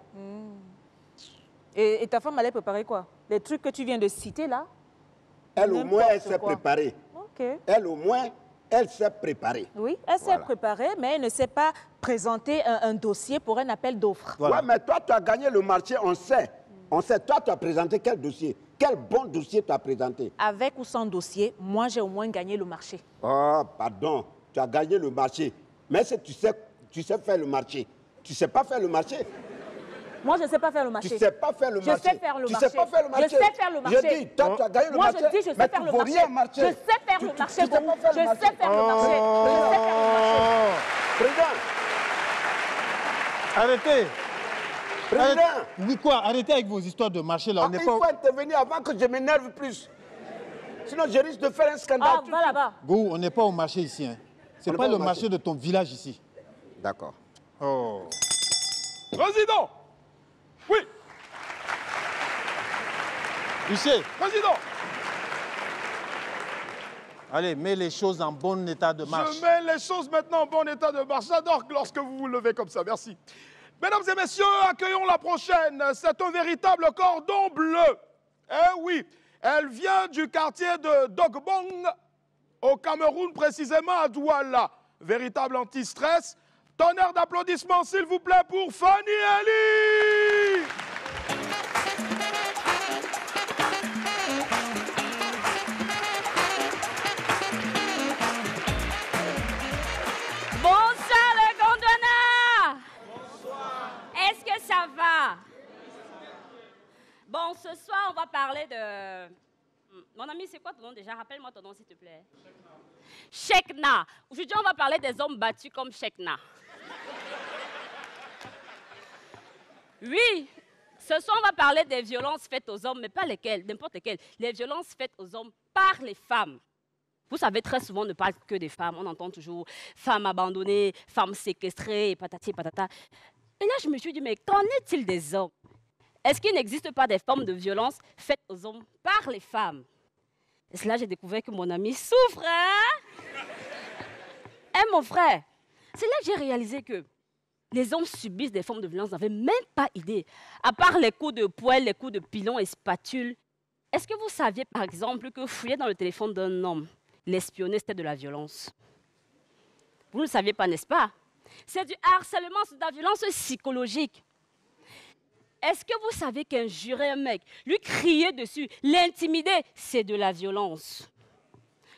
Et ta femme allait préparer quoi? Les trucs que tu viens de citer là? Elle au moins, elle sait préparer. Ok. Elle au moins, elle sait préparer. Oui, elle sait préparer, mais elle ne sait pas présenter un dossier pour un appel d'offres. Voilà. Ouais, mais toi, tu as gagné le marché, on sait. On sait, toi, tu as présenté quel dossier? Quel bon dossier tu as présenté? Avec ou sans dossier, moi, j'ai au moins gagné le marché. Oh, pardon, tu as gagné le marché. Mais si tu sais faire le marché, tu ne sais pas faire le marché. Moi, je ne sais pas faire le marché. Tu ne sais pas faire le marché. Je sais faire le marché. Tu sais pas faire le marché. Je sais faire le marché. Je dis, toi, tu as gagné le moi, marché. Moi, je dis, je sais faire le marché. Je sais faire le marché. Je sais faire le marché. Je sais faire le marché. Président. Arrêtez. Président. Oui, quoi? Arrêtez avec vos histoires de marché là. Il faut intervenir avant que je m'énerve plus. Sinon, je risque de faire un scandale. Ah, va là-bas. Gou, on n'est pas au marché ici. Hein. Ce n'est pas le marché de ton village ici. D'accord. Oh. Président! Oui! Ici. Président! Allez, mets les choses en bon état de marche. Je mets les choses maintenant en bon état de marche. J'adore lorsque vous vous levez comme ça. Merci. Mesdames et messieurs, accueillons la prochaine. C'est un véritable cordon bleu. Eh oui, elle vient du quartier de Dogbong, au Cameroun, précisément à Douala. Véritable anti-stress. Tonnerre d'applaudissements, s'il vous plaît, pour Fanny Ali. Bonsoir le Gondwana. Bonsoir. Est-ce que ça va? Bon, ce soir, on va parler de... Mon ami, c'est quoi ton nom déjà? Rappelle-moi ton nom, s'il te plaît. Shekna. Aujourd'hui, on va parler des hommes battus comme Shekna. Oui, ce soir, on va parler des violences faites aux hommes, mais pas lesquelles, n'importe lesquelles. Les violences faites aux hommes par les femmes. Vous savez, très souvent, on ne parle que des femmes. On entend toujours femmes abandonnées, femmes séquestrées, patati patata. Et là, je me suis dit, mais qu'en est-il des hommes? Est-ce qu'il n'existe pas des formes de violence faites aux hommes par les femmes? Et c'est là que j'ai découvert que mon ami souffre, hein? Eh, mon frère, c'est là que j'ai réalisé que les hommes subissent des formes de violence, n'avaient même pas idée. À part les coups de poêle, les coups de pilon et spatule, est-ce que vous saviez, par exemple, que fouiller dans le téléphone d'un homme, l'espionner, c'était de la violence? Vous ne le saviez pas, n'est-ce pas? C'est du harcèlement, c'est de la violence psychologique. Est-ce que vous savez qu'injurer un mec, lui crier dessus, l'intimider, c'est de la violence?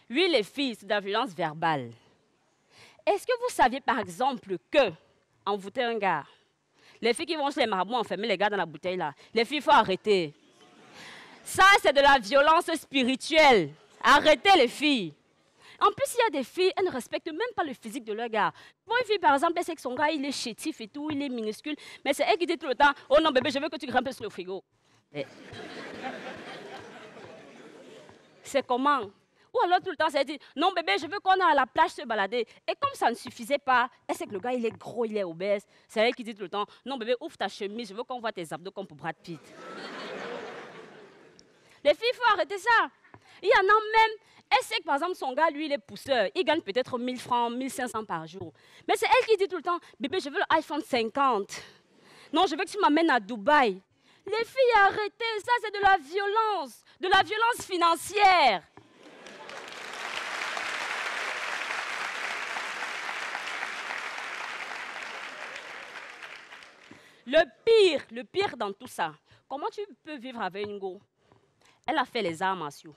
Oui, les filles, c'est de la violence verbale. Est-ce que vous saviez, par exemple, que envoûter un gars, les filles qui vont chez les marabouts enfermer les gars dans la bouteille là, les filles, il faut arrêter. Ça, c'est de la violence spirituelle. Arrêtez les filles. En plus, il y a des filles, elles ne respectent même pas le physique de leur gars. Pour une fille, par exemple, elle sait que son gars, il est chétif et tout, il est minuscule, mais c'est elle qui dit tout le temps, oh non bébé, je veux que tu grimpes sur le frigo. C'est comment? Ou alors tout le temps, ça dit, non bébé, je veux qu'on aille à la plage se balader. Et comme ça ne suffisait pas, elle sait que le gars, il est gros, il est obèse. C'est elle qui dit tout le temps, non bébé, ouvre ta chemise, je veux qu'on voit tes abdos comme pour Brad Pitt. Les filles, il faut arrêter ça. Il y en a même, elle sait que par exemple, son gars, lui, il est pousseur. Il gagne peut-être 1000 francs, 1500 par jour. Mais c'est elle qui dit tout le temps, bébé, je veux l'iPhone 50. Non, je veux que tu m'amènes à Dubaï. Les filles, arrêtez, ça c'est de la violence financière. Le pire dans tout ça, comment tu peux vivre avec une go? Elle a fait les arts martiaux.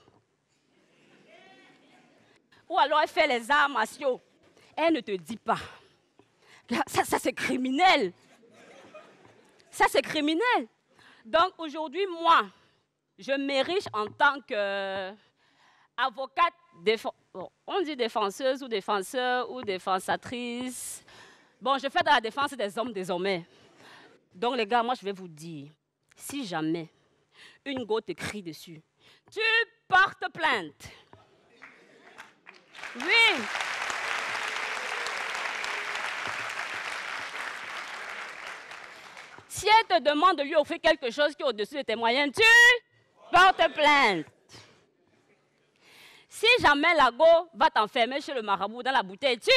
Ou alors elle fait les arts martiaux. Elle ne te dit pas. Ça c'est criminel. Ça, c'est criminel. Donc aujourd'hui, moi, je m'érige en tant qu'avocate, on dit défenseuse ou défenseur ou défensatrice. Bon, je fais de la défense des hommes désormais. Donc les gars, moi je vais vous dire, si jamais une go te crie dessus, tu portes plainte. Oui. Si elle te demande de lui offrir quelque chose qui est au-dessus de tes moyens, tu portes plainte. Si jamais la go va t'enfermer chez le marabout dans la bouteille, tu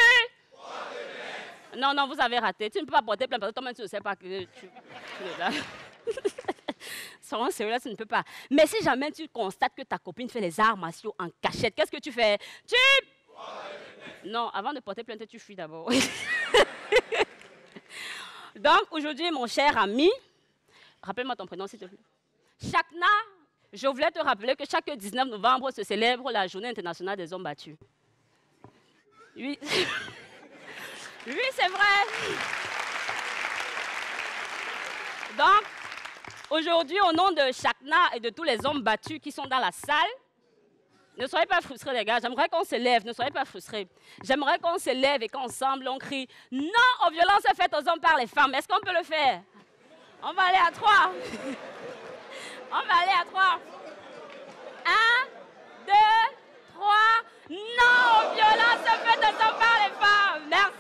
portes plainte. Non, non, vous avez raté. Tu ne peux pas porter plainte parce que toi-même tu ne sais pas que tu... Sans sérieux, tu ne peux pas. Mais si jamais tu constates que ta copine fait les arts martiaux en cachette, qu'est-ce que tu fais? Tu... Non, avant de porter plainte, tu fuis d'abord. Donc, aujourd'hui, mon cher ami, rappelle-moi ton prénom, s'il te plaît. Chakna, je voulais te rappeler que chaque 19 novembre se célèbre la Journée internationale des hommes battus. Oui, oui, c'est vrai. Donc, aujourd'hui, au nom de Chakna et de tous les hommes battus qui sont dans la salle, ne soyez pas frustrés, les gars. J'aimerais qu'on se lève. Ne soyez pas frustrés. J'aimerais qu'on se lève et qu'ensemble, on crie « Non aux violences faites aux hommes par les femmes ». Est-ce qu'on peut le faire? On va aller à 3. On va aller à 3. 1, 2, 3. Non aux violences faites aux hommes par les femmes. Merci.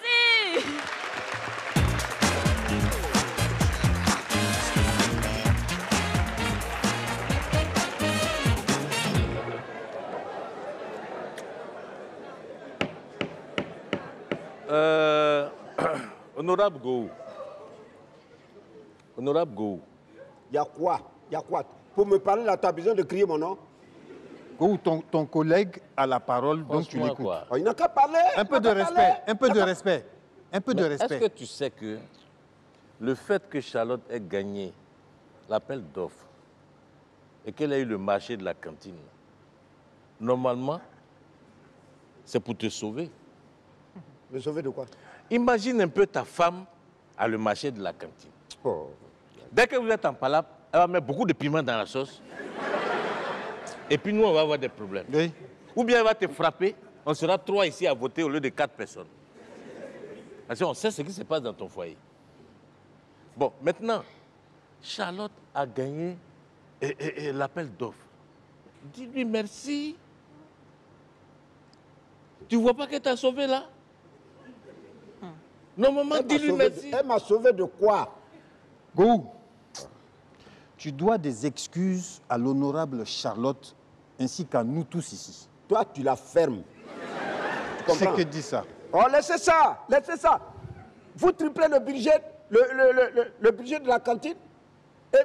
Honorable Gou. Honorable Gou. Il y a quoi? Il y a quoi? Pour me parler là, tu as besoin de crier mon nom? Gou, ton collègue a la parole, donc tu l'écoutes. Oh, il n'a qu'à parler. Un peu de respect, un peu de respect. Un peu de respect. Est-ce que tu sais que le fait que Charlotte ait gagné l'appel d'offres et qu'elle ait eu le marché de la cantine, normalement, c'est pour te sauver. Me sauver de quoi? Imagine un peu ta femme à le marché de la cantine. Oh. Dès que vous êtes en palabre, elle va mettre beaucoup de piment dans la sauce. Et puis nous, on va avoir des problèmes. Oui. Ou bien elle va te frapper. On sera 3 ici à voter au lieu de 4 personnes. Parce qu'on sait ce qui se passe dans ton foyer. Bon, maintenant, Charlotte a gagné l'appel d'offres. Dis-lui merci. Tu vois pas qu'elle t'a sauvé là? Non, maman, dis-lui merci. Elle m'a sauvé de quoi? Go, tu dois des excuses à l'honorable Charlotte ainsi qu'à nous tous ici. Toi, tu la fermes. C'est que dit ça. Oh, laissez ça, laissez ça. Vous triplez le budget, le budget de la cantine. Et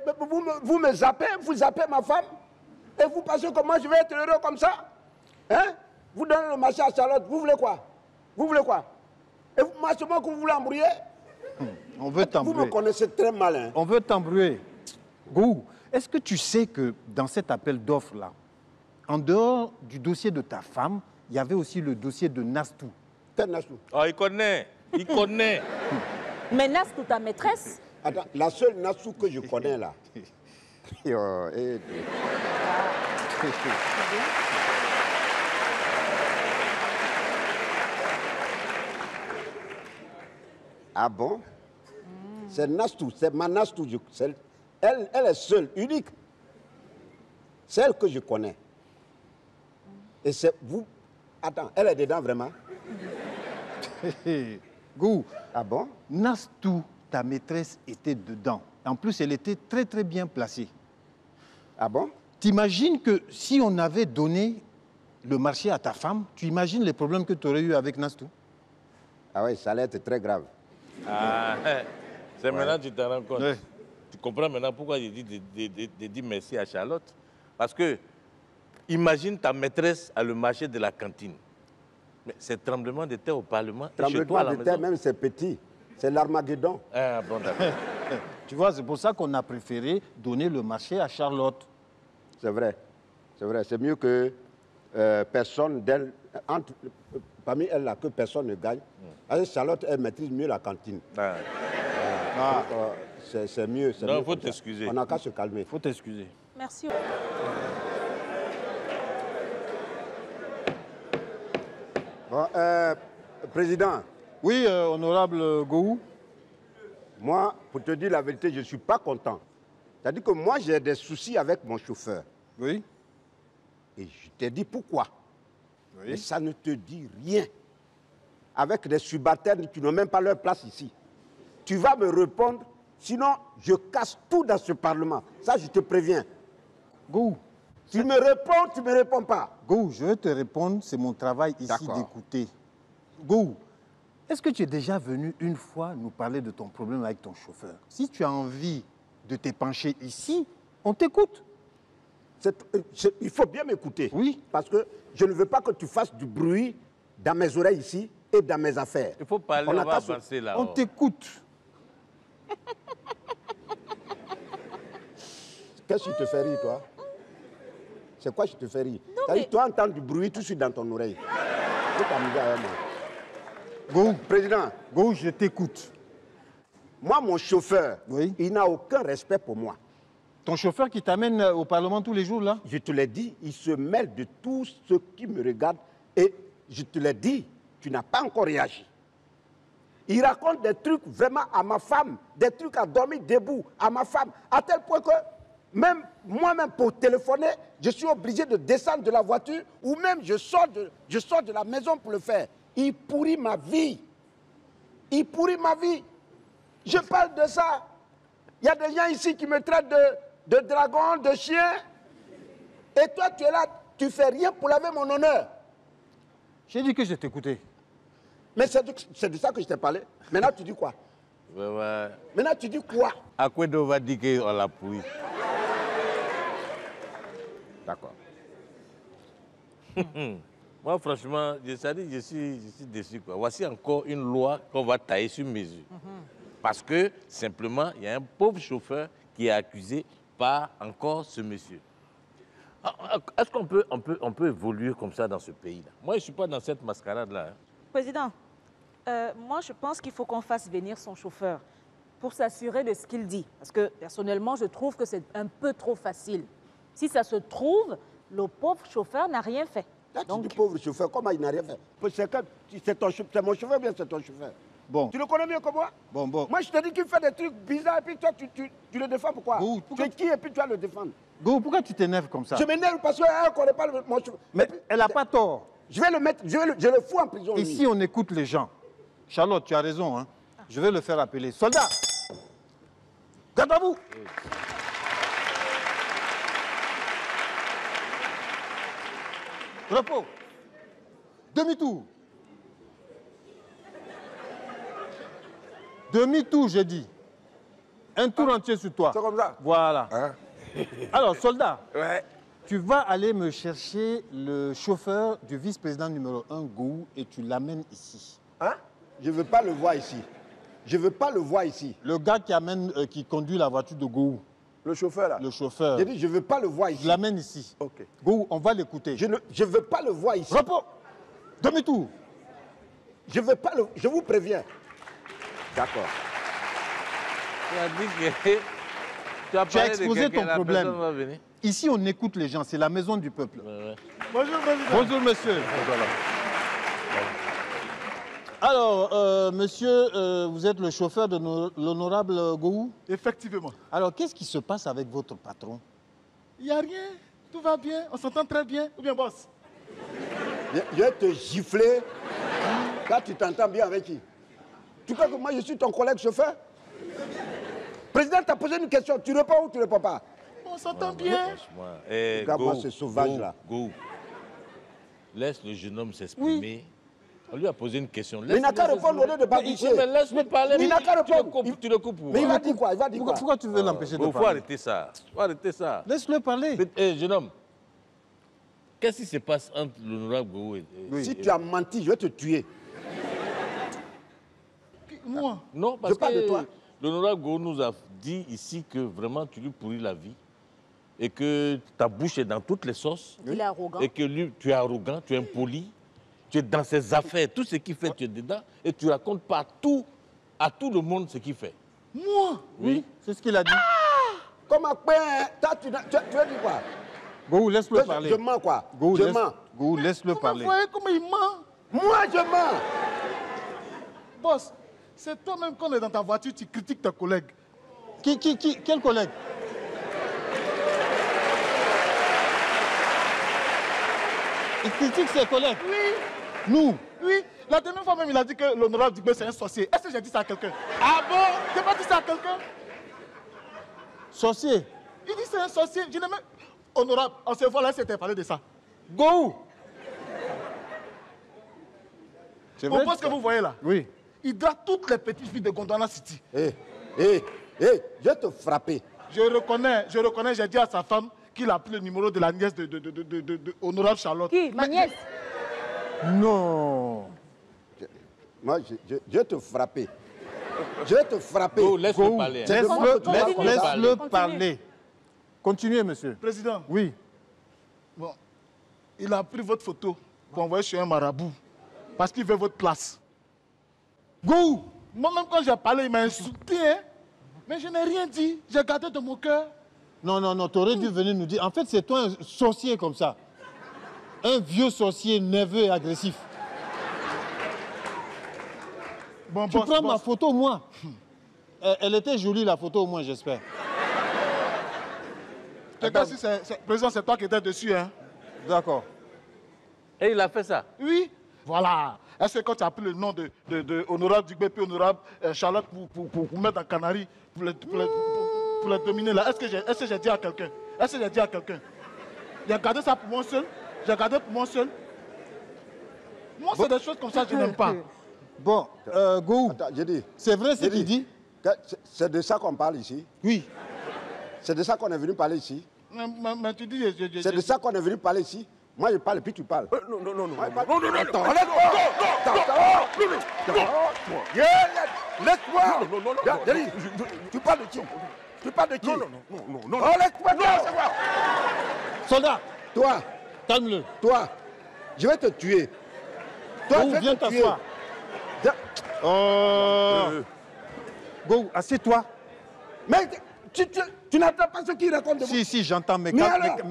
vous me zappez, vous zappez ma femme. Et vous pensez que moi, je vais être heureux comme ça? Hein? Vous donnez le marché à Charlotte, vous voulez quoi? Vous voulez quoi? Et moi, c'est moi que vous voulez embrouiller? On veut t'embrouiller. Vous me connaissez très mal. Hein? On veut t'embrouiller. Gou, est-ce que tu sais que dans cet appel d'offres-là, en dehors du dossier de ta femme, il y avait aussi le dossier de Nastou? Quel Nastou? Oh, il connaît. Il connaît. Mais Nastou, ta maîtresse? Attends, la seule Nastou que je connais là. Ah bon? C'est Nastou, c'est ma Nastou. Elle est seule, unique. C'est elle que je connais. Et c'est vous. Attends, elle est dedans vraiment? Gou. Ah bon? Nastou, ta maîtresse, était dedans. En plus, elle était très très bien placée. Ah bon? T'imagines que si on avait donné le marché à ta femme, tu imagines les problèmes que tu aurais eu avec Nastou? Ah oui, ça allait être très grave. Ah, c'est maintenant que tu t'en rends compte. Ouais. Tu comprends maintenant pourquoi j'ai dit de dire merci à Charlotte. Parce que, imagine ta maîtresse à le marché de la cantine. Mais c'est tremblement de terre au Parlement. Tremblement de terre, même c'est petit. C'est l'Armageddon. Ah bon, d'accord. Tu vois, c'est pour ça qu'on a préféré donner le marché à Charlotte. C'est vrai. C'est vrai. C'est mieux que personne d'elle, parmi elles là, que personne ne gagne. Parce que Charlotte, elle maîtrise mieux la cantine. C'est mieux. Non, il faut t'excuser. On n'a qu'à se calmer. Il faut t'excuser. Merci. Bon, Président. Oui, honorable Gou. Moi, pour te dire la vérité, je ne suis pas content. C'est-à-dire que moi, j'ai des soucis avec mon chauffeur. Oui. Et je t'ai dit pourquoi. Oui. Mais ça ne te dit rien. Avec des subalternes, tu n'as même pas leur place ici. Tu vas me répondre, sinon je casse tout dans ce Parlement. Ça, je te préviens. Gou. Tu me réponds, tu ne me réponds pas. Gou, je vais te répondre, c'est mon travail ici d'écouter. Gou, est-ce que tu es déjà venu une fois nous parler de ton problème avec ton chauffeur? Si tu as envie de t'épancher ici, on t'écoute. Il faut bien m'écouter. Oui. Parce que je ne veux pas que tu fasses du bruit dans mes oreilles ici et dans mes affaires. Il faut parler, on va avancer là. On t'écoute. Qu'est-ce qui te fait rire, toi? C'est quoi qui te fait rire? Mais... Toi, entends du bruit tout de suite dans ton oreille. Tu peux t'amuser avec moi. Gou, Président. Gou, je t'écoute. Moi, mon chauffeur, oui. Il n'a aucun respect pour moi. Ton chauffeur qui t'amène au Parlement tous les jours, là? Je te l'ai dit, il se mêle de tout ce qui me regarde. Et je te l'ai dit, tu n'as pas encore réagi. Il raconte des trucs vraiment à ma femme, des trucs à dormir debout à ma femme, à tel point que même moi-même pour téléphoner, je suis obligé de descendre de la voiture ou même je sors de la maison pour le faire. Il pourrit ma vie. Il pourrit ma vie. Je parle de ça. Il y a des gens ici qui me traitent de dragon, de chien. Et toi, tu es là, tu fais rien pour laver mon honneur. J'ai dit que je t'écoutais. Mais c'est de ça que je t'ai parlé. Maintenant, tu dis quoi? Ouais. Maintenant, tu dis quoi? Akwedo va dire qu'on l'a pourri. D'accord. Moi, franchement, je suis déçu. Quoi. Voici encore une loi qu'on va tailler sur mesure. Parce que, simplement, il y a un pauvre chauffeur qui est accusé par encore ce monsieur. Est-ce qu'on peut évoluer comme ça dans ce pays-là? Moi, je ne suis pas dans cette mascarade-là. Hein. Président, moi, je pense qu'il faut qu'on fasse venir son chauffeur pour s'assurer de ce qu'il dit. Parce que, personnellement, je trouve que c'est un peu trop facile. Si ça se trouve, le pauvre chauffeur n'a rien fait. Là, tu dis pauvre chauffeur, comment il n'a rien fait? C'est mon chauffeur, bien c'est ton chauffeur. Bon. Tu le connais mieux que moi? Bon. Moi, je te dis qu'il fait des trucs bizarres et puis toi, tu le défends pourquoi? Tu es qui et puis tu vas le défendre? Go, pourquoi tu t'énerves comme ça? Je m'énerve parce qu'elle ne connaît pas mon chauffeur. Mais elle n'a pas tort. Je vais le mettre, je le fous en prison. Ici, on écoute les gens. Charlotte, tu as raison. Hein. Je vais le faire appeler. Soldat! Garde à vous. Repos. Demi-tour. Demi-tour, j'ai dit. Un tour entier sur toi. C'est comme ça. Voilà. Hein? Alors, soldat, Ouais. tu vas aller me chercher le chauffeur du vice-président numéro 1, Gou, et tu l'amènes ici. Hein? Je ne veux pas le voir ici. Je ne veux pas le voir ici. Le gars qui conduit la voiture de Gou. Le chauffeur, là? Le chauffeur. J'ai dit, je ne veux pas le voir ici. Je l'amène ici. Ok. Gou, on va l'écouter. Je ne veux pas le voir ici. Repos. Demi-tour. Je veux pas le... Je vous préviens. D'accord. Tu as dit que... Tu as Tu as parlé de exposé quelqu'un, ton la problème. personne va venir. Ici, on écoute les gens. C'est la maison du peuple. Bonjour, président. Bonjour, monsieur. Alors, monsieur, vous êtes le chauffeur de l'honorable Gou? Effectivement. Alors, qu'est-ce qui se passe avec votre patron? Il n'y a rien. Tout va bien. On s'entend très bien. Ou bien, boss? Je vais te gifler quand tu t'entends bien avec qui? Tu crois que moi, je suis ton collègue chauffeur? Président t'a posé une question. Tu réponds ou tu ne réponds pas? On s'entend bien. Regarde-moi ce sauvage-là. Go. Laisse le jeune homme s'exprimer. Oui. On lui a posé une question. Mais il n'a qu'à répondre au lieu de barbicher. Mais laisse-le parler. Il n'a qu'à répondre. Tu le coupes. Mais il va dire quoi? Il va dire quoi? Pourquoi tu veux l'empêcher de parler? Il faut arrêter ça. Faut arrêter ça. Laisse-le parler. Jeune homme, qu'est-ce qui se passe entre l'honorable Gou et... Si tu as menti, je vais te tuer. Moi? Non, parce Je parle de toi. que l'honorable Gou nous a dit ici que vraiment tu lui pourris la vie et que ta bouche est dans toutes les sauces. Il est arrogant. Et que lui, tu es arrogant, tu es impoli, tu es dans ses affaires, tout ce qu'il fait, tu es dedans et tu racontes partout à tout le monde ce qu'il fait. Moi? Oui. C'est ce qu'il a dit. Comme un pain, tu veux dire quoi? Gou, laisse-le parler. Je mens quoi? Gou, Je mens. Gou, laisse-le parler. Vous voyez comment il ment? Moi, je mens. Boss, c'est toi-même quand on est dans ta voiture, tu critiques tes collègues. Quel collègue? Il critique ses collègues? Oui. Nous? Oui. La dernière fois même, il a dit que l'honorable Dubé, c'est un sorcier. Est-ce que j'ai dit ça à quelqu'un? Ah bon? J'ai pas dit ça à quelqu'un? Sorcier? Il dit c'est un sorcier. Je n'ai même... Honorable, on se voit là, c'était parlé de ça. Go! On pense que vous voyez là. Oui. Il drague toutes les petites filles de Gondwana City. Je vais te frapper. Je reconnais, j'ai dit à sa femme qu'il a pris le numéro de la nièce de Honorable Charlotte. Qui? Ma nièce? Non. Moi, je vais te frapper. Je vais te frapper. Go, laisse-le parler. Laisse-le parler. Continuez, monsieur. Président. Oui. Bon, il a pris votre photo pour envoyer chez un marabout parce qu'il veut votre place. Go! Moi-même, quand j'ai parlé, il m'a insulté, hein? Mais je n'ai rien dit. J'ai gardé de mon cœur. Non, tu aurais dû venir nous dire. En fait, c'est toi un sorcier comme ça. Un vieux sorcier nerveux et agressif. Bon, tu prends ma photo, moi. Elle était jolie, la photo, au moins, j'espère. Président, c'est toi qui étais dessus, hein? D'accord. Et il a fait ça? Oui. Voilà. Est-ce que quand tu as pris le nom de Honorable Dugbé puis Honorable Charlotte pour mettre en Canaries, pour les dominer là, est-ce que j'ai dit à quelqu'un? Est-ce que j'ai dit à quelqu'un? J'ai gardé ça pour moi seul. J'ai gardé pour moi seul. Moi, c'est des choses comme ça que je n'aime pas. Bon, Gou, c'est vrai ce qu'il dit? C'est de ça qu'on parle ici? Oui. C'est de ça qu'on est venu parler ici? Mais tu dis... C'est de ça qu'on est venu parler ici? Moi, je parle et puis tu parles. Non. Attends, laisse-moi. Tu parles de qui? Tu parles de qui? Non. Laisse-moi. Soldat. Toi. Calme-le. Toi. Je vais te tuer. Toi, je vais viens te tuer. Go, assieds-toi. Mais tu n'entends pas ce qu'il raconte de moi? Si, j'entends, mais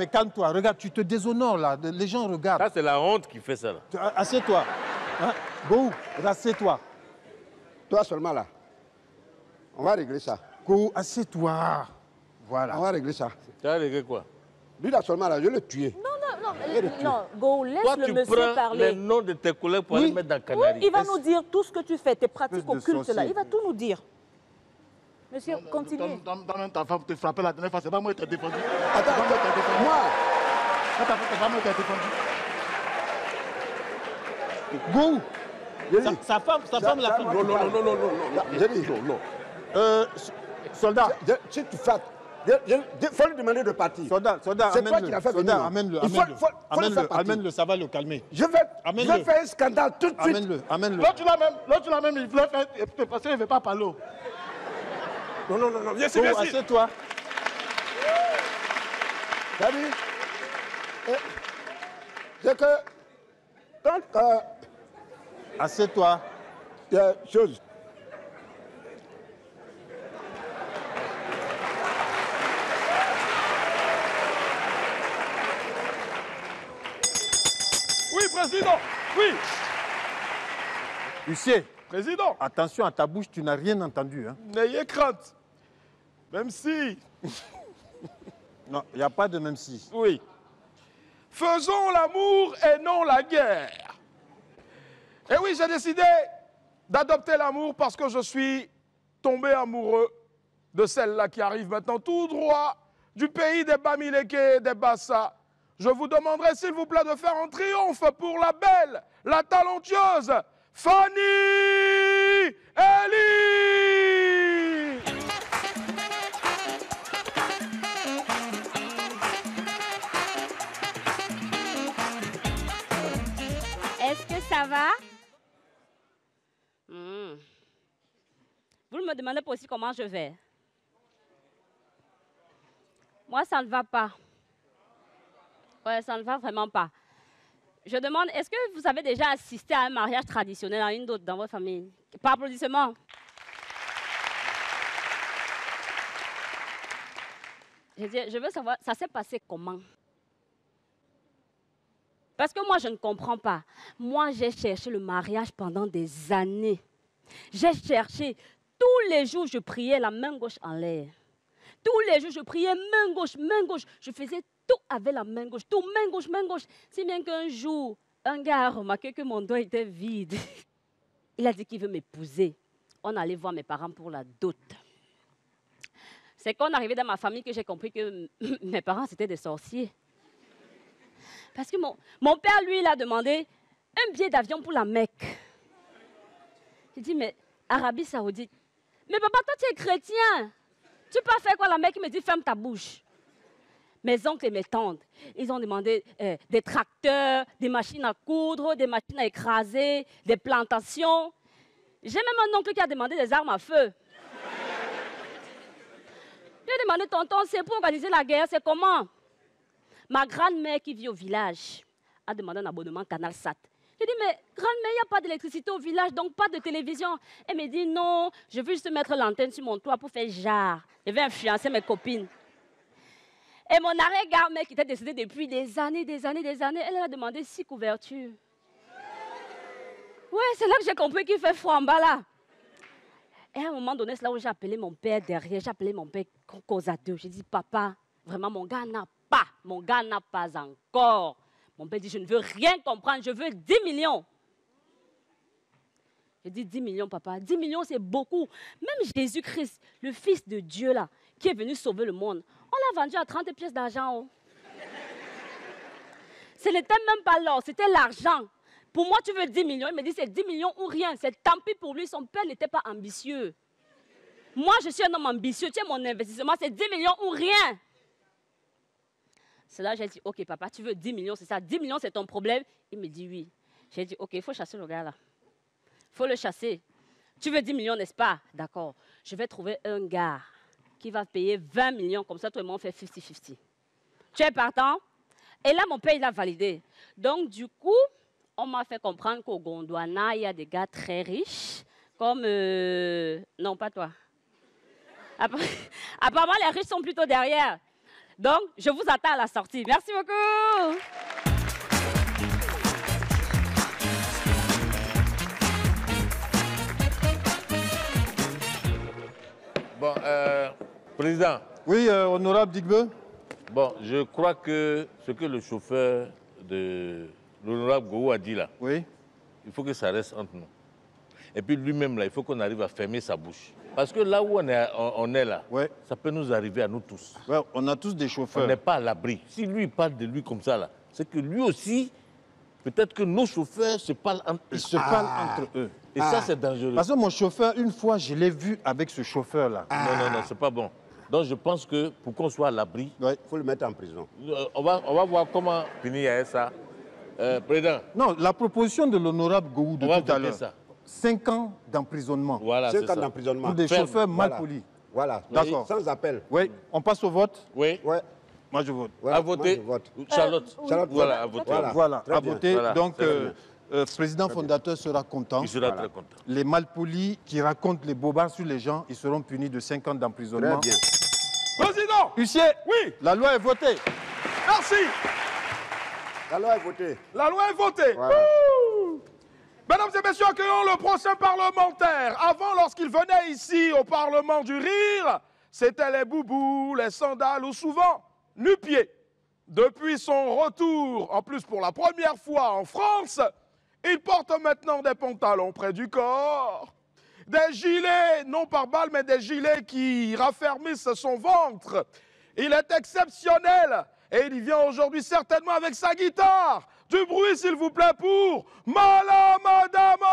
calme-toi. Regarde, tu te déshonores là. Les gens regardent. Ça, c'est la honte qui fait ça. Là. Assieds-toi. Hein? Go, assieds-toi. Toi seulement là. On va régler ça. Go, assieds-toi. Voilà. On va régler ça. Tu vas régler quoi? Lui là seulement là, je vais le tuer. Non, Go, laisse Toi, le monsieur parler. tu prends les noms de tes collègues pour aller mettre dans le Canaries. Oui, il va nous dire tout ce que tu fais, tes pratiques occultes là. Il va tout nous dire. Monsieur, continuez. Dans ta femme te frappait la dernière fois, c'est pas moi qui t'ai défendu. Attends, moi. Quand ta femme te frappait, t'as défendu. Go. Sa femme l'a fait. Non. J'ai dit non. Soldat. Si tu fais... Il faut lui demander de partir. Soldat, c'est toi qui l'as fait venir. Amène-le, ça va le calmer. Je vais faire un scandale tout de suite. Amène-le. L'autre, tu l'as même, il voulait faire, parce qu'il ne veut pas parler. Non, viens ici. Assieds-toi. T'as dit, c'est que, quand... Assieds-toi. Il y a chose. Oui, président, oui. Huissier. Président. Attention à ta bouche, tu n'as rien entendu. Hein. N'ayez crainte. Même si... Non, il n'y a pas de même si. Oui. Faisons l'amour et non la guerre. Et oui, j'ai décidé d'adopter l'amour parce que je suis tombé amoureux de celle-là qui arrive maintenant tout droit du pays des Bamileke et des Bassa. Je vous demanderai s'il vous plaît de faire un triomphe pour la belle, la talentueuse Fanny Eli. Est-ce que ça va? Vous me demandez aussi comment je vais. Moi, ça ne va pas. Ouais, ça ne va vraiment pas. Je demande, est-ce que vous avez déjà assisté à un mariage traditionnel à une d'autre dans votre famille? Par applaudissement. Je veux savoir, ça s'est passé comment? Parce que moi, je ne comprends pas. Moi, j'ai cherché le mariage pendant des années. J'ai cherché. Tous les jours, je priais la main gauche en l'air. Tous les jours, je priais main gauche, main gauche. Je faisais tout avec la main gauche, tout main gauche, main gauche. Si bien qu'un jour, un gars a remarqué que mon doigt était vide. Il a dit qu'il veut m'épouser. On allait voir mes parents pour la dot. C'est quand on arrivait dans ma famille que j'ai compris que mes parents, c'était des sorciers. Parce que mon père, lui, il a demandé un billet d'avion pour la Mecque. Il dit, mais Arabie Saoudite. Mais papa, toi, tu es chrétien. Tu peux faire quoi la Mecque? Il me dit, ferme ta bouche. Mes oncles et mes tantes, ils ont demandé des tracteurs, des machines à coudre, des machines à écraser, des plantations. J'ai même un oncle qui a demandé des armes à feu. J'ai demandé, tonton, c'est pour organiser la guerre, c'est comment? Ma grand-mère qui vit au village a demandé un abonnement Canal Sat. J'ai dit, mais grand-mère, il n'y a pas d'électricité au village, donc pas de télévision. Elle me dit, non, je veux juste mettre l'antenne sur mon toit pour faire genre. Je vais influencer mes copines. Et mon arrière-grand-mère qui était décédée depuis des années, elle a demandé 6 couvertures. Ouais, c'est là que j'ai compris qu'il fait froid en bas là. Et à un moment donné, c'est là où j'ai appelé mon père derrière, j'ai appelé mon père cause à deux. J'ai dit, papa, vraiment, mon gars n'a pas encore. Mon père dit, je ne veux rien comprendre, je veux 10 millions. J'ai dit, 10 millions, papa. 10 millions, c'est beaucoup. Même Jésus-Christ, le Fils de Dieu, là, qui est venu sauver le monde, on l'a vendu à 30 pièces d'argent. Oh. Ce n'était même pas l'or, c'était l'argent. Pour moi, tu veux 10 millions. Il me dit, c'est 10 millions ou rien. C'est tant pis pour lui, son père n'était pas ambitieux. Moi, je suis un homme ambitieux. Tiens, mon investissement, c'est 10 millions ou rien. C'est là que j'ai dit, OK, papa, tu veux 10 millions, c'est ça. 10 millions, c'est ton problème. Il me dit oui. J'ai dit, OK, il faut chasser le gars là. Il faut le chasser. Tu veux 10 millions, n'est-ce pas? D'accord. Je vais trouver un gars qui va payer 20 millions. Comme ça, tout le monde fait 50-50. Tu es partant? Et là, mon père, il a validé. Donc, du coup, on m'a fait comprendre qu'au Gondwana, il y a des gars très riches, comme... Non, pas toi. Apparemment, les riches sont plutôt derrière. Donc, je vous attends à la sortie. Merci beaucoup. Bon, président. Oui, honorable Digbe. Bon, je crois que ce que le chauffeur de l'honorable Gou a dit là, oui, il faut que ça reste entre nous. Et puis lui-même là, il faut qu'on arrive à fermer sa bouche. Parce que là où on est là, ça peut nous arriver à nous tous. Ouais, on a tous des chauffeurs. On n'est pas à l'abri. Si lui parle de lui comme ça, là, c'est que lui aussi, peut-être que nos chauffeurs se parlent entre eux. Et ça, c'est dangereux. Parce que mon chauffeur, une fois, je l'ai vu avec ce chauffeur-là. Non, c'est pas bon. Donc je pense que pour qu'on soit à l'abri, il faut le mettre en prison. On va voir comment finir avec ça. Président. Non, la proposition de l'honorable Gou de tout à l'heure. 5 ans d'emprisonnement. Voilà, 5 ans d'emprisonnement. Pour des chauffeurs mal polis. Voilà. D'accord. Sans appel. Oui. On passe au vote? Oui. Ouais. Moi, je vote. À voter. Charlotte. Voilà, à voter. Voilà, à voter. Voilà, donc, président fondateur sera content. Il sera très content. Les malpolis qui racontent les bobards sur les gens, ils seront punis de 5 ans d'emprisonnement. Très bien. Président! Huissier, oui, la loi est votée. Merci. La loi est votée. La loi est votée. Voilà. Mesdames et messieurs, accueillons le prochain parlementaire. Avant, lorsqu'il venait ici au Parlement du Rire, c'était les boubous, les sandales ou souvent nu-pieds. Depuis son retour, en plus pour la première fois en France, il porte maintenant des pantalons près du corps, des gilets, non par balle, mais des gilets qui raffermissent son ventre. Il est exceptionnel et il vient aujourd'hui certainement avec sa guitare. Du bruit, s'il vous plaît, pour Malamadama!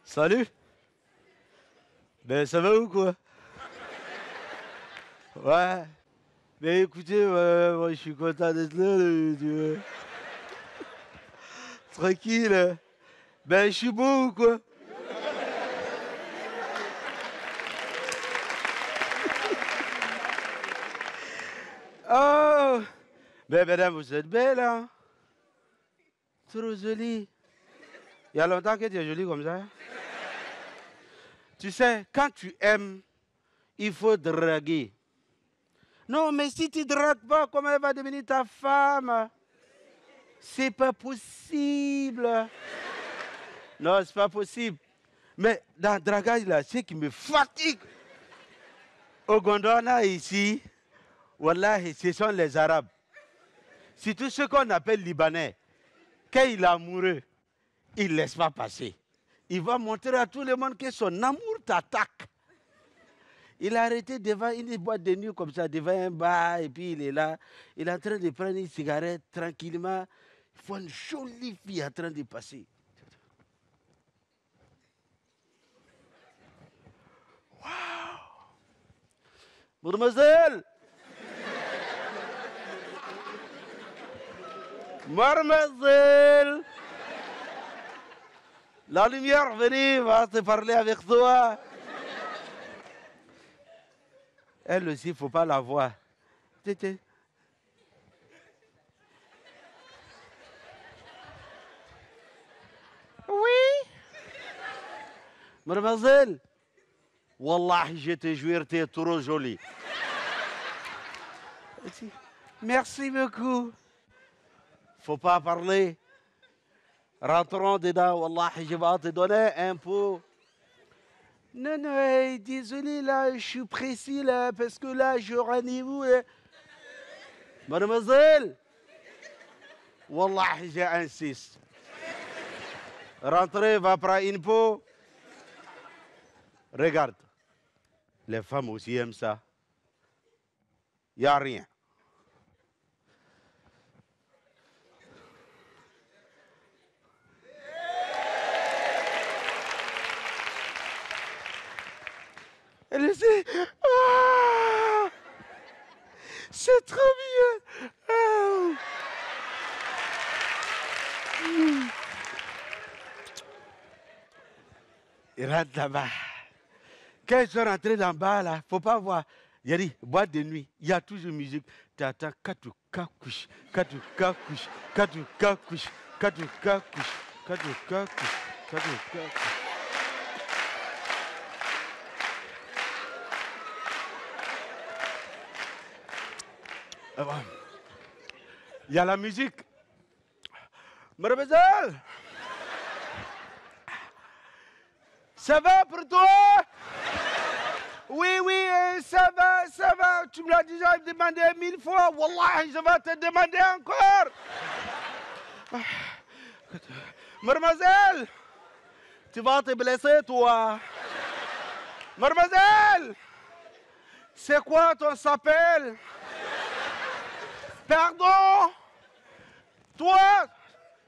Salut. Ben ça va ou quoi? Ouais. Ben écoutez, moi je suis content d'être là. Tranquille. Ben je suis beau ou quoi? Oh! Ben madame, vous êtes belle, hein? Trop jolie. Il y a longtemps que tu es jolie comme ça. Tu sais, quand tu aimes, il faut draguer. Non, mais si tu ne dragues pas, comment elle va devenir ta femme? C'est pas possible. Non, c'est pas possible. Mais dans le dragage, là, ce qui me fatigue, au Gondwana, ici, wallahi, ce sont les Arabes. C'est tout ce qu'on appelle Libanais. Quand il est amoureux, il ne laisse pas passer. Il va montrer à tout le monde que son amour t'attaque. Il a arrêté devant une boîte de nuit comme ça, devant un bar, et puis il est là. Il est en train de prendre une cigarette tranquillement. Il voit une jolie fille en train de passer. Waouh! Mademoiselle! Mademoiselle! La lumière, venez, va te parler avec toi. Elle aussi, il ne faut pas la voir. Oui. Mademoiselle, Wallahi, je te jure, tu es trop jolie. Merci beaucoup. Il ne faut pas parler. Rentrons dedans, Wallahi, je vais te donner un pot. Non, non, désolé, là, je suis précis, là, parce que là, je rendez-vous. Mademoiselle, Wallahi, j'insiste. Rentrez, va prendre une peau. Regarde, les femmes aussi aiment ça. Il n'y a rien. Elle dit, ah, c'est trop bien. Oh. Il rentre là-bas. Quand ils sont rentrés dans le bas, là, il ne faut pas voir. Il y a dit, boîte de nuit, il y a toujours musique. Tu attends, katou kakouche, katou kakouche, katou kakouche, katou kakouche, katou kakouche, katou kakouche. Il y a la musique. Mademoiselle, ça va pour toi? Oui, ça va. Tu me l'as déjà demandé 1000 fois. Wallah, je vais te demander encore. Mademoiselle, tu vas te blesser, toi. Mademoiselle, c'est quoi ton s'appelle? Pardon? Toi,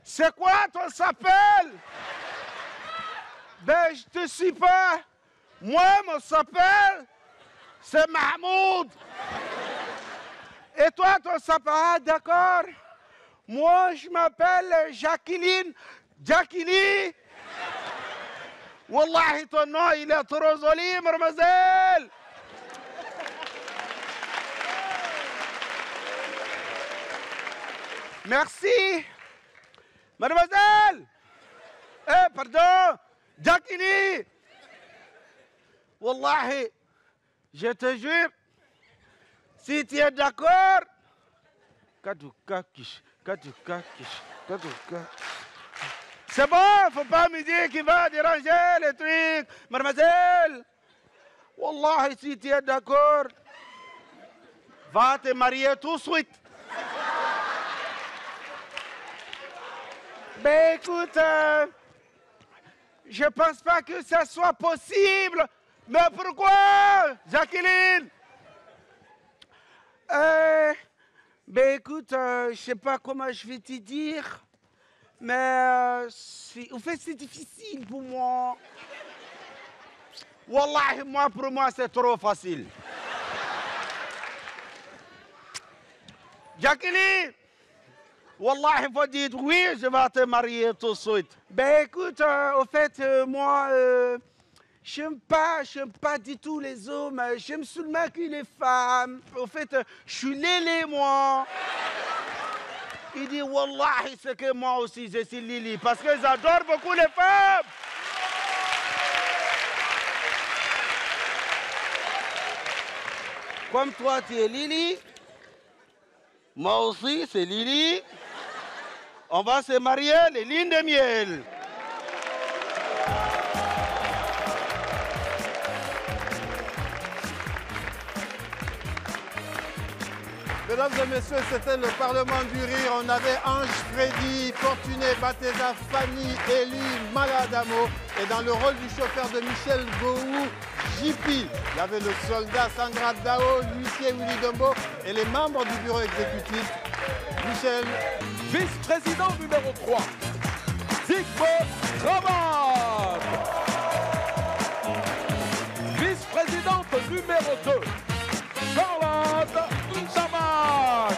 c'est quoi ton s'appelle? Ben, je te suis pas. Moi, mon s'appelle, c'est Mahmoud. Et toi, ton s'appelle, ah, d'accord. Moi, je m'appelle Jacqueline. Jacqueline. Wallahi, ton nom, il est trop joli, mademoiselle. Merci. Mademoiselle. Pardon. Jacqueline. Wallahi, je te jure, si tu es d'accord, c'est bon, faut pas me dire qu'il va déranger les trucs. Mademoiselle, Wallahi, si tu es d'accord, va te marier tout de suite. Ben écoute, je pense pas que ça soit possible. Mais pourquoi, Jacqueline? Ben écoute, je sais pas comment je vais te dire, mais en fait c'est difficile pour moi. Wallahi, pour moi c'est trop facile. Jacqueline, Wallahi, il faut dire oui, je vais te marier tout de suite. Ben écoute, au fait, moi... J'aime pas du tout les hommes, j'aime seulement que les femmes. Au fait, je suis lélé, moi. Il dit, Wallahi, c'est que moi aussi, je suis lili, parce que j'adore beaucoup les femmes. Comme toi, tu es lili, moi aussi, c'est lili. On va se marier les lignes de miel. Mesdames et messieurs, c'était le Parlement du Rire. On avait Ange Freddy, Fortuné Bateza, Fanny, Elie, Maladamo. Et dans le rôle du chauffeur de Michel Gouou, JP. Il y avait le soldat Sangra Dao, l'huissier Willy Dombo et les membres du bureau exécutif. Michel. Vice-président numéro 3, Zygmunt Cravate. Vice-présidente numéro 2, Charlotte Damas.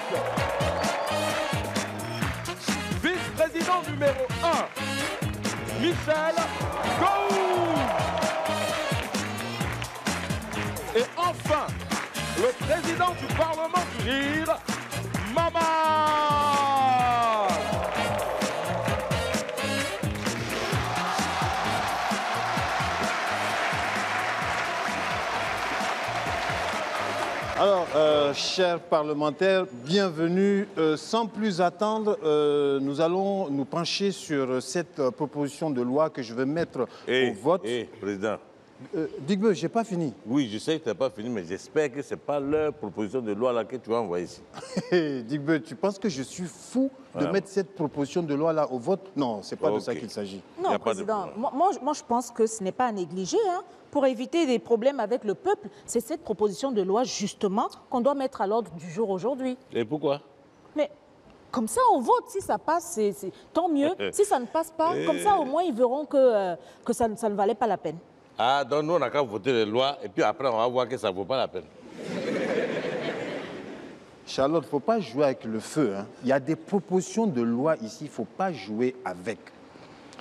Vice-président numéro 1, Michel Gouou. Et enfin, le président du Parlement du Rire, Maman. Alors, chers parlementaires, bienvenue. Sans plus attendre, nous allons nous pencher sur cette proposition de loi que je vais mettre au vote. Président. Digbe, je n'ai pas fini. Oui, je sais que tu n'as pas fini, mais j'espère que ce n'est pas leur proposition de loi là que tu vas envoyer ici. Digbe, tu penses que je suis fou de mettre cette proposition de loi là au vote? Non, ce n'est pas de ça qu'il s'agit. Non, Président, moi je pense que ce n'est pas à négliger. Hein. Pour éviter des problèmes avec le peuple, c'est cette proposition de loi justement qu'on doit mettre à l'ordre du jour aujourd'hui. Et pourquoi? Mais comme ça, on vote. Si ça passe, c'est tant mieux. Si ça ne passe pas, comme ça, au moins, ils verront que ça ne valait pas la peine. Ah, donc nous, on n'a qu'à voter les lois et puis après, on va voir que ça ne vaut pas la peine. Charlotte, il ne faut pas jouer avec le feu. Hein. Il y a des propositions de loi ici, il ne faut pas jouer avec.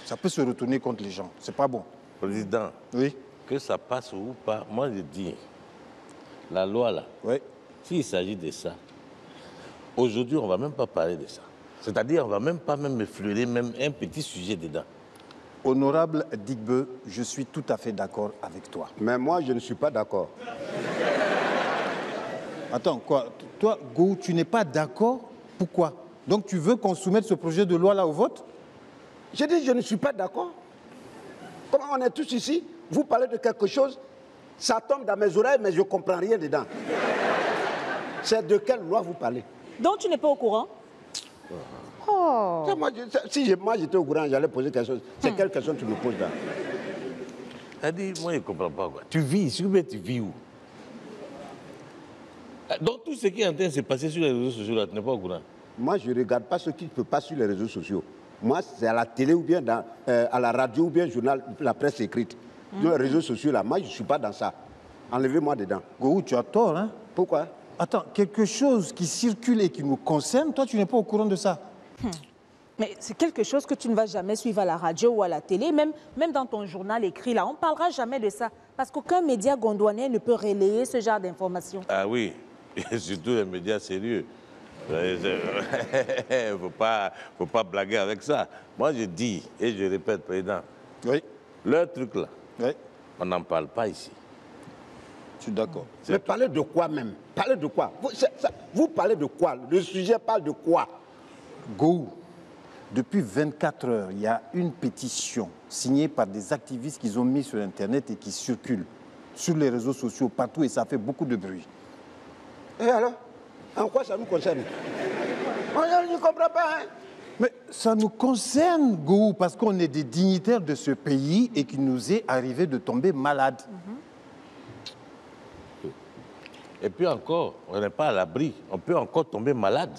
Ça peut se retourner contre les gens. C'est pas bon. Président, oui. Que ça passe ou pas, moi je dis, la loi là, s'il s'agit de ça, aujourd'hui, on ne va même pas parler de ça. C'est-à-dire, on ne va même pas effleurer même un petit sujet dedans. Honorable Digbe, je suis tout à fait d'accord avec toi. Mais moi, je ne suis pas d'accord. Attends, quoi? Toi, Gou, tu n'es pas d'accord? Pourquoi? Donc tu veux qu'on soumette ce projet de loi-là au vote? J'ai dit je ne suis pas d'accord. Comment on est tous ici, vous parlez de quelque chose Ça tombe dans mes oreilles, mais je ne comprends rien dedans. C'est de quelle loi vous parlez? Donc tu n'es pas au courant? Oh. Moi, j'étais au courant, j'allais poser quelque chose. C'est quelle question tu me poses là? C'est-à-dire, moi, je ne comprends pas. Quoi. Tu vis ici ou bien tu vis où? Donc, tout ce qui est en train de se passer sur les réseaux sociaux, là, tu n'es pas au courant? Moi, je ne regarde pas ce qui ne peut pas sur les réseaux sociaux. Moi, c'est à la télé ou bien à la radio ou bien journal, la presse écrite. Sur les réseaux sociaux, là, moi, je ne suis pas dans ça. Enlevez-moi dedans. Gohou, tu as tort, hein? Pourquoi? Attends, quelque chose qui circule et qui nous concerne, toi, tu n'es pas au courant de ça. Mais c'est quelque chose que tu ne vas jamais suivre à la radio ou à la télé, même dans ton journal écrit, là, on ne parlera jamais de ça. Parce qu'aucun média gondouanais ne peut relayer ce genre d'informations. Ah oui, et surtout les médias sérieux. Il ne faut pas blaguer avec ça. Moi, je dis, et je répète, Président, leur truc là, on n'en parle pas ici. Je suis d'accord. Mais parlez de quoi même? Parlez de quoi? Vous parlez de quoi? Le sujet parle de quoi? Gohou, depuis 24 heures, il y a une pétition signée par des activistes qu'ils ont mis sur Internet et qui circule sur les réseaux sociaux partout et ça fait beaucoup de bruit. Et alors? En quoi ça nous concerne? Je ne comprends pas, hein? Mais ça nous concerne, Gohou, parce qu'on est des dignitaires de ce pays et qu'il nous est arrivé de tomber malade. Et puis encore, on n'est pas à l'abri. On peut encore tomber malade.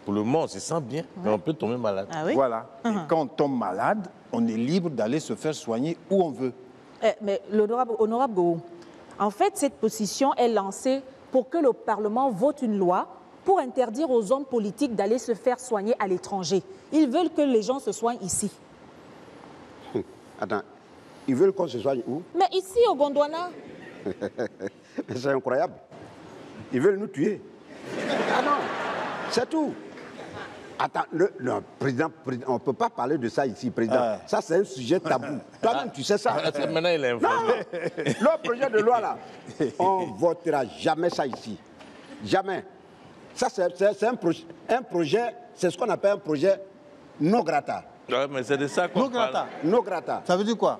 Pour le moment, on se sent bien, mais on peut tomber malade. Ah oui? Voilà. Et quand on tombe malade, on est libre d'aller se faire soigner où on veut. Mais l'honorable Gohou, en fait, cette position est lancée pour que le Parlement vote une loi pour interdire aux hommes politiques d'aller se faire soigner à l'étranger. Ils veulent que les gens se soignent ici. Attends, ils veulent qu'on se soigne où? Mais ici, au Gondwana. C'est incroyable. Ils veulent nous tuer. Ah non, c'est tout. Attends, le président, on ne peut pas parler de ça ici, président. Ça, c'est un sujet tabou. Toi-même, tu sais ça. Maintenant, il est informé. Non, le projet de loi, là, on ne votera jamais ça ici. Jamais. Ça, c'est un projet, c'est ce qu'on appelle un projet non grata. Ouais, mais c'est de ça qu'on parle. Non grata. Ça veut dire quoi?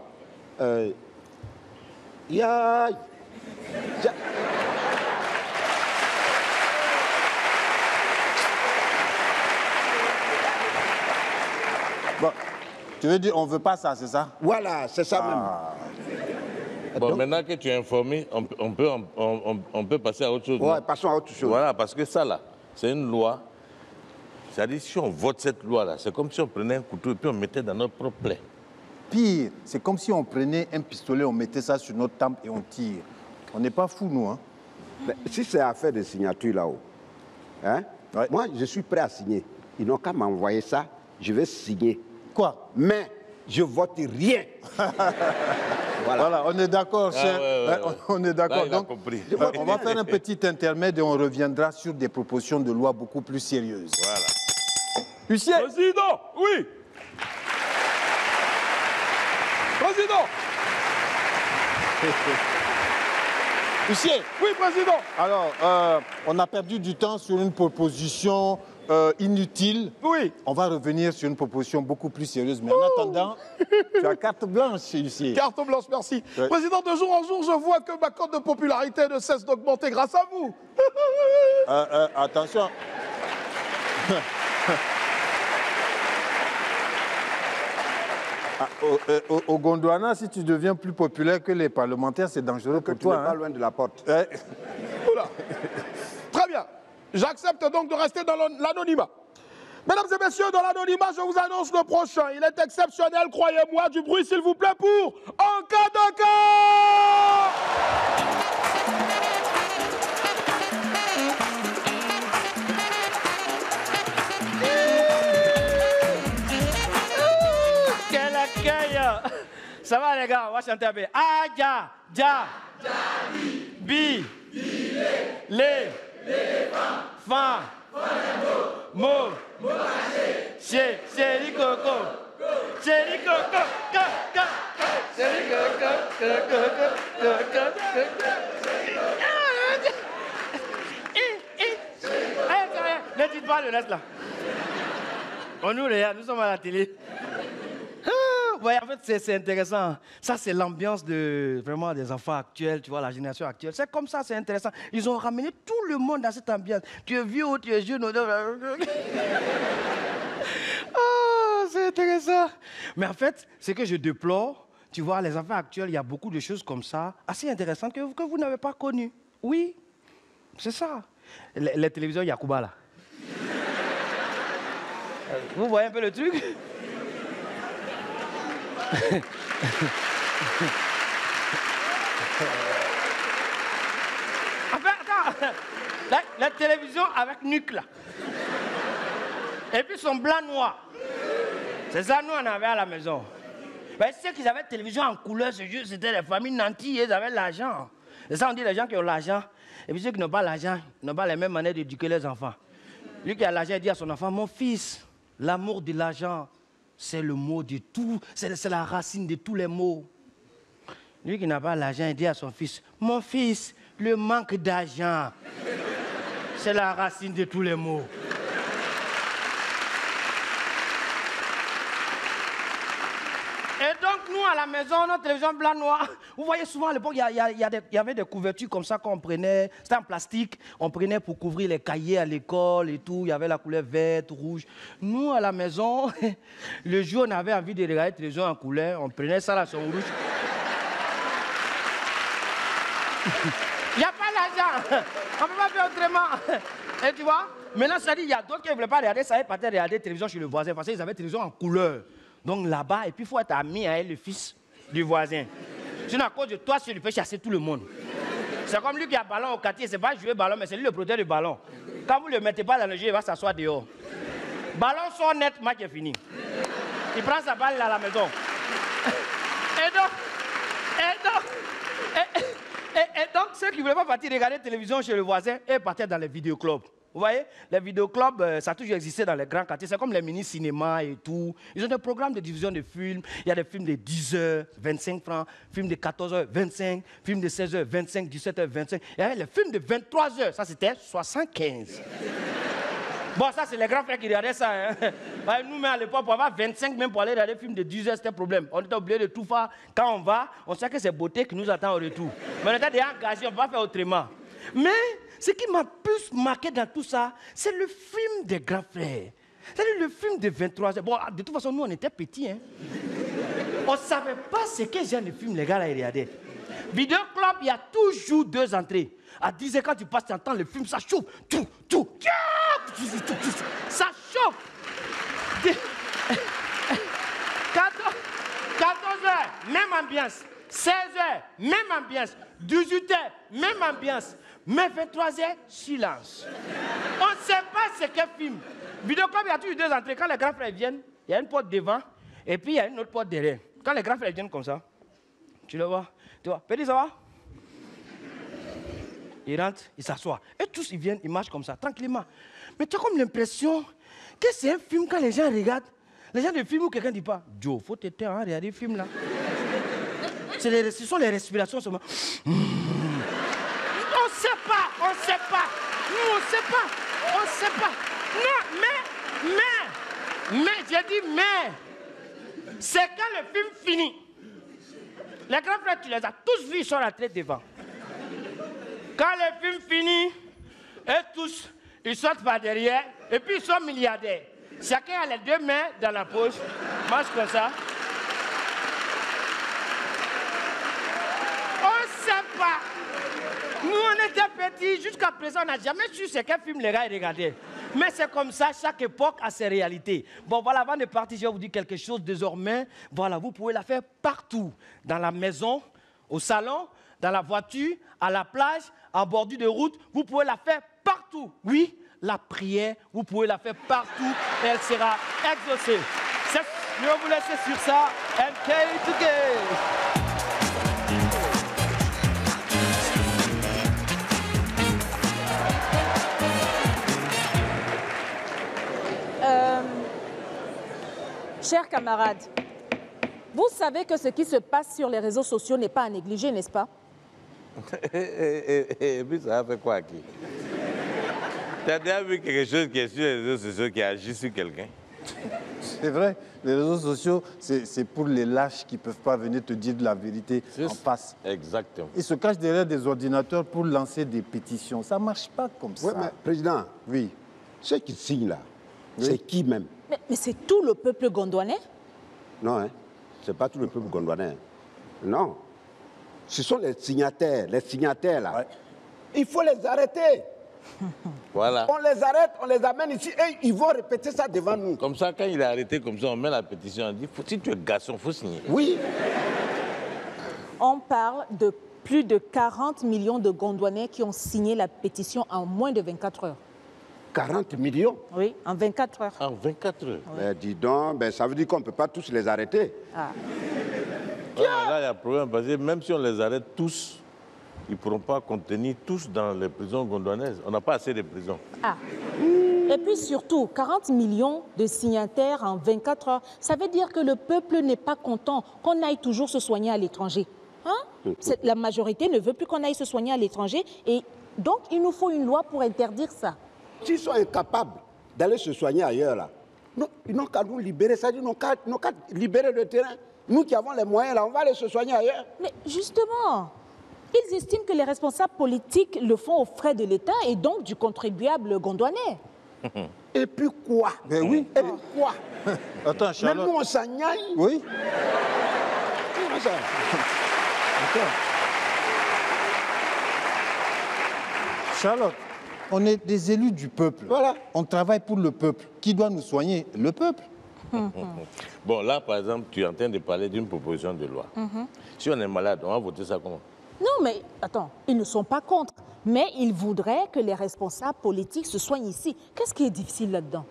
Bon, tu veux dire on ne veut pas ça, c'est ça? Voilà, c'est ça même. Bon, maintenant que tu es informé, on peut passer à autre chose. Oui, passons à autre chose. Voilà, parce que ça, là, c'est une loi. C'est-à-dire, si on vote cette loi-là, c'est comme si on prenait un couteau et puis on mettait dans notre propre plaie. Pire, c'est comme si on prenait un pistolet, on mettait ça sur notre tempe et on tire. On n'est pas fous, nous, hein? Mais si c'est affaire de signature là-haut, hein? Moi, je suis prêt à signer. Ils n'ont qu'à m'envoyer ça, je vais signer. Quoi? Mais je vote rien. Voilà, on est d'accord, cher. On est d'accord. Donc, on va faire un petit intermède et on reviendra sur des propositions de loi beaucoup plus sérieuses. Voilà. Huissier. Président, oui. Président. Huissier. Oui, président. Alors, on a perdu du temps sur une proposition inutile. Oui. On va revenir sur une proposition beaucoup plus sérieuse. Mais en attendant, tu as carte blanche, huissier. Carte blanche, merci. Ouais. Président, de jour en jour, je vois que ma cote de popularité ne cesse d'augmenter grâce à vous. Attention. Au Gondwana, si tu deviens plus populaire que les parlementaires, c'est dangereux pour toi. Tu n'es pas loin de la porte. Oula. Très bien. J'accepte donc de rester dans l'anonymat. Mesdames et messieurs, dans l'anonymat, je vous annonce le prochain. Il est exceptionnel, croyez-moi. Du bruit, s'il vous plaît, pour En cas de cas. Quel accueil! Ça va les gars, on va chanter un peu. Aja, ja, bi, les, fan, mo, chéri coco, chéri coco, chéri coco, ne dites pas le reste là. On nous regarde, nous sommes à la télé. Ouais, en fait, c'est intéressant. Ça, c'est l'ambiance vraiment des enfants actuels, tu vois, la génération actuelle. C'est comme ça, c'est intéressant. Ils ont ramené tout le monde dans cette ambiance. Tu es vieux, tu es jeune. Oh, c'est intéressant. Mais en fait, ce que je déplore, tu vois, les enfants actuels, il y a beaucoup de choses comme ça, assez intéressantes, que vous n'avez pas connues. Oui, c'est ça. Les télévisions Yakuba, là. Vous voyez un peu le truc? Enfin, attends. La télévision avec nuque, là. Et puis son blanc-noir. C'est ça, nous, on avait à la maison. Ben, c'est qu'ils avaient une télévision en couleur, ce jeu, c'était les familles nantis, ils avaient l'argent. Et ça, on dit les gens qui ont l'argent. Et puis ceux qui n'ont pas l'argent, ils n'ont pas les mêmes manières d'éduquer les enfants. Lui qui a l'argent, il dit à son enfant, mon fils, l'amour de l'argent, c'est le mot de tout, c'est la racine de tous les mots. Lui qui n'a pas l'argent, il dit à son fils, mon fils, le manque d'argent, c'est la racine de tous les mots. Et donc, nous, à la maison, notre télévision blanc-noir, vous voyez souvent à l'époque, il y avait des couvertures comme ça qu'on prenait, c'était en plastique, on prenait pour couvrir les cahiers à l'école et tout, il y avait la couleur verte, rouge. Nous, à la maison, le jour où on avait envie de regarder la télévision en couleur, on prenait ça là, son rouge. Il n'y a pas l'argent, on ne peut pas faire autrement. Et tu vois, maintenant, ça dit, il y a d'autres qui ne voulaient pas regarder ça, ils partaient regarder la télévision chez le voisin, parce qu'ils avaient la télévision en couleur. Donc là-bas, et puis il faut être ami avec le fils du voisin. Sinon, à cause de toi, tu peux chasser tout le monde. C'est comme lui qui a un ballon au quartier, c'est pas jouer ballon, mais c'est lui le protège du ballon. Quand vous ne le mettez pas dans le jeu, il va s'asseoir dehors. Ballon sort net, match est fini. Il prend sa balle à la maison. Et donc, ceux qui ne voulaient pas partir regarder la télévision chez le voisin, ils partaient dans les vidéoclubs. Vous voyez, les vidéoclubs, ça a toujours existé dans les grands quartiers. C'est comme les mini-cinémas et tout. Ils ont des programmes de division de films. Il y a des films de 10h, 25 francs, films de 14h, 25, films de 16h, 25, 17h, 25. Il y avait les films de 23h, ça c'était 75. Bon, ça c'est les grands frères qui regardaient ça. Hein. Nous, mais à l'époque, pour avoir 25, même pour aller regarder des films de 10h, c'était un problème. On était obligé de tout faire. Quand on va, on sait que c'est beauté qui nous attend au retour. Mais on était déjà engagés, on ne peut pas faire autrement. Mais ce qui m'a plus marqué dans tout ça, c'est le film des grands frères. C'est-à-dire le film de 23h. Bon, de toute façon, nous, on était petits. Hein. On ne savait pas ce que genre de film les gars là, ils regardaient. Vidéoclub, il y a toujours 2 entrées. À 10h, quand tu passes, tu entends le film, ça chauffe. Ça chauffe. 14h, même ambiance. 16h, même ambiance. 18h, même ambiance. Mais 23h, silence. On ne sait pas ce qu'est film. Vidéoclub, il y a toujours 2 entrées. Quand les grands frères viennent, il y a une porte devant et puis il y a une autre porte derrière. Quand les grands frères viennent comme ça, tu le vois. Tu vois, petit, ça va? Ils rentrent, ils s'assoient. Et tous, ils viennent, ils marchent comme ça, tranquillement. Mais tu as comme l'impression que c'est un film quand les gens regardent. Les gens de film où quelqu'un ne dit pas, Joe, faut t'éteindre, hein, regarder le film là. Ce sont les respirations seulement. On ne sait pas, on ne sait pas. Nous, on ne sait pas, on ne sait pas. Non, mais, j'ai dit mais. C'est quand le film finit. Les grands frères, tu les as tous vus, ils sont rentrés devant. Quand le film finit, et tous, ils sortent par derrière, et puis ils sont milliardaires. Chacun a les 2 mains dans la poche, marche comme ça. On ne sait pas. Nous, on était petits, jusqu'à présent, on n'a jamais su ce quel film les gars regardaient. Mais c'est comme ça, chaque époque a ses réalités. Bon, voilà, avant de partir, je vais vous dire quelque chose désormais. Voilà, vous pouvez la faire partout. Dans la maison, au salon, dans la voiture, à la plage, en bordure de route. Vous pouvez la faire partout. Oui, la prière, vous pouvez la faire partout et elle sera exaucée. Je vais vous laisser sur ça. MK together. Chers camarades, vous savez que ce qui se passe sur les réseaux sociaux n'est pas à négliger, n'est-ce pas? Et puis ça a fait quoi qui? Tu as déjà vu quelque chose qui est sur les réseaux sociaux qui agit sur quelqu'un? C'est vrai, les réseaux sociaux, c'est pour les lâches qui ne peuvent pas venir te dire de la vérité en face. Exactement. Ils se cachent derrière des ordinateurs pour lancer des pétitions. Ça ne marche pas comme ça. Oui, mais président, oui. Ceux qui signent là, c'est qui même? Mais c'est tout le peuple gondouanais? Non, hein, ce n'est pas tout le peuple gondouanais. Non. Ce sont les signataires là. Ouais. Il faut les arrêter. Voilà. On les arrête, on les amène ici et ils vont répéter ça devant nous. Comme ça, quand il est arrêté comme ça, on met la pétition, on dit, si tu es garçon, il faut signer. Oui. On parle de plus de 40 millions de Gondouanais qui ont signé la pétition en moins de 24 heures. 40 millions? Oui, en 24 heures. En 24 heures? Oui. Ben, dis donc, ben, ça veut dire qu'on ne peut pas tous les arrêter. Ah. Là, il y a un problème, parce que même si on les arrête tous, ils ne pourront pas contenir tous dans les prisons gondouanaises. On n'a pas assez de prisons. Ah. Et puis surtout, 40 millions de signataires en 24 heures, ça veut dire que le peuple n'est pas content qu'on aille toujours se soigner à l'étranger. Hein? La majorité ne veut plus qu'on aille se soigner à l'étranger et donc il nous faut une loi pour interdire ça. S'ils sont incapables d'aller se soigner ailleurs, là, non, ils n'ont qu'à nous libérer, ça dit, ils n'ont qu'à libérer le terrain. Nous qui avons les moyens, là, on va aller se soigner ailleurs. Mais justement, ils estiment que les responsables politiques le font aux frais de l'État et donc du contribuable gondouanais. Et puis quoi? Ben oui. Et puis quoi? Attends, Charlotte. Même nous, on s'agnaille. Oui. Charlotte, on est des élus du peuple. Voilà. On travaille pour le peuple. Qui doit nous soigner? Le peuple. Bon, là, par exemple, tu es en train de parler d'une proposition de loi. Si on est malade, on va voter ça comment? Non, mais attends, ils ne sont pas contre. Mais ils voudraient que les responsables politiques se soignent ici. Qu'est-ce qui est difficile là-dedans?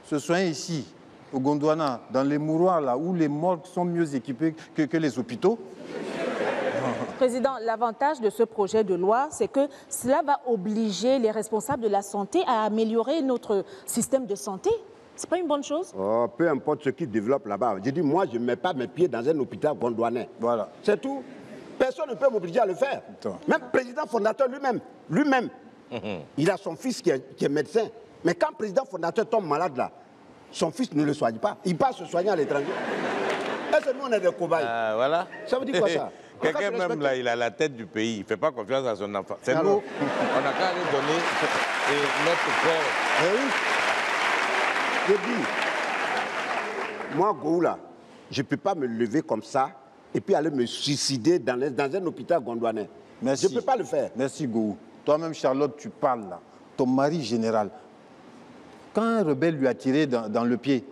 Se soigner ici, au Gondwana, dans les mouroirs, là, où les morgues sont mieux équipés que les hôpitaux. Président, l'avantage de ce projet de loi, c'est que cela va obliger les responsables de la santé à améliorer notre système de santé. C'est pas une bonne chose? Oh, peu importe ce qu'ils développent là-bas. J'ai dit, moi, je ne mets pas mes pieds dans un hôpital gondouanais. Voilà. C'est tout. Personne ne peut m'obliger à le faire. Attends. Même le président fondateur lui-même, il a son fils qui est médecin. Mais quand le président fondateur tombe malade là, son fils ne le soigne pas. Il part se soigner à l'étranger. Est-ce que nous, on est des cobayes? Voilà. Ça veut dire quoi ça? Quelqu'un même là, il a la tête du pays. Il ne fait pas confiance à son enfant. C'est nous. On n'a qu'à lui donner notre corps. Eh oui. Je dis, moi, Gou, là, je ne peux pas me lever comme ça et puis aller me suicider dans un hôpital gondouanais. Merci. Je ne peux pas le faire. Merci, Gou. Toi-même, Charlotte, tu parles là. Ton mari général, quand un rebelle lui a tiré dans le pied,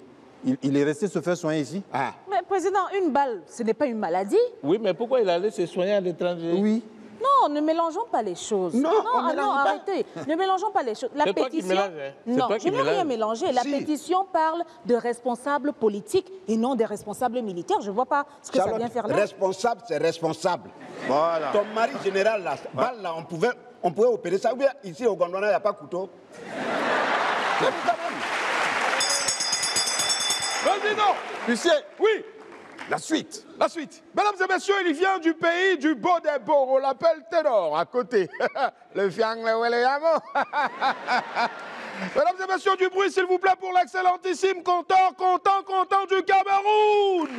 il est resté se faire soigner ici? Mais président, une balle, ce n'est pas une maladie. Oui, mais pourquoi il allait se soigner à l'étranger? Oui. Non, ne mélangeons pas les choses. Non, arrêtez. Ne mélangeons pas les choses. La pétition... Non, je n'ai rien mélangé. La pétition parle de responsables politiques et non des responsables militaires. Je ne vois pas ce que ça vient faire là. Responsable, c'est responsable. Voilà. Ton mari général, là, balle, là, on pouvait opérer ça. Ou bien ici au Gondwana, il n'y a pas de couteau. Président, tu sais, oui, la suite. La suite. Mesdames et messieurs, il vient du pays du beau des beaux. On l'appelle Ténor, à côté. Le fiang, le Wéleyamo. Mesdames et messieurs, du bruit, s'il vous plaît, pour l'excellentissime content du Cameroun.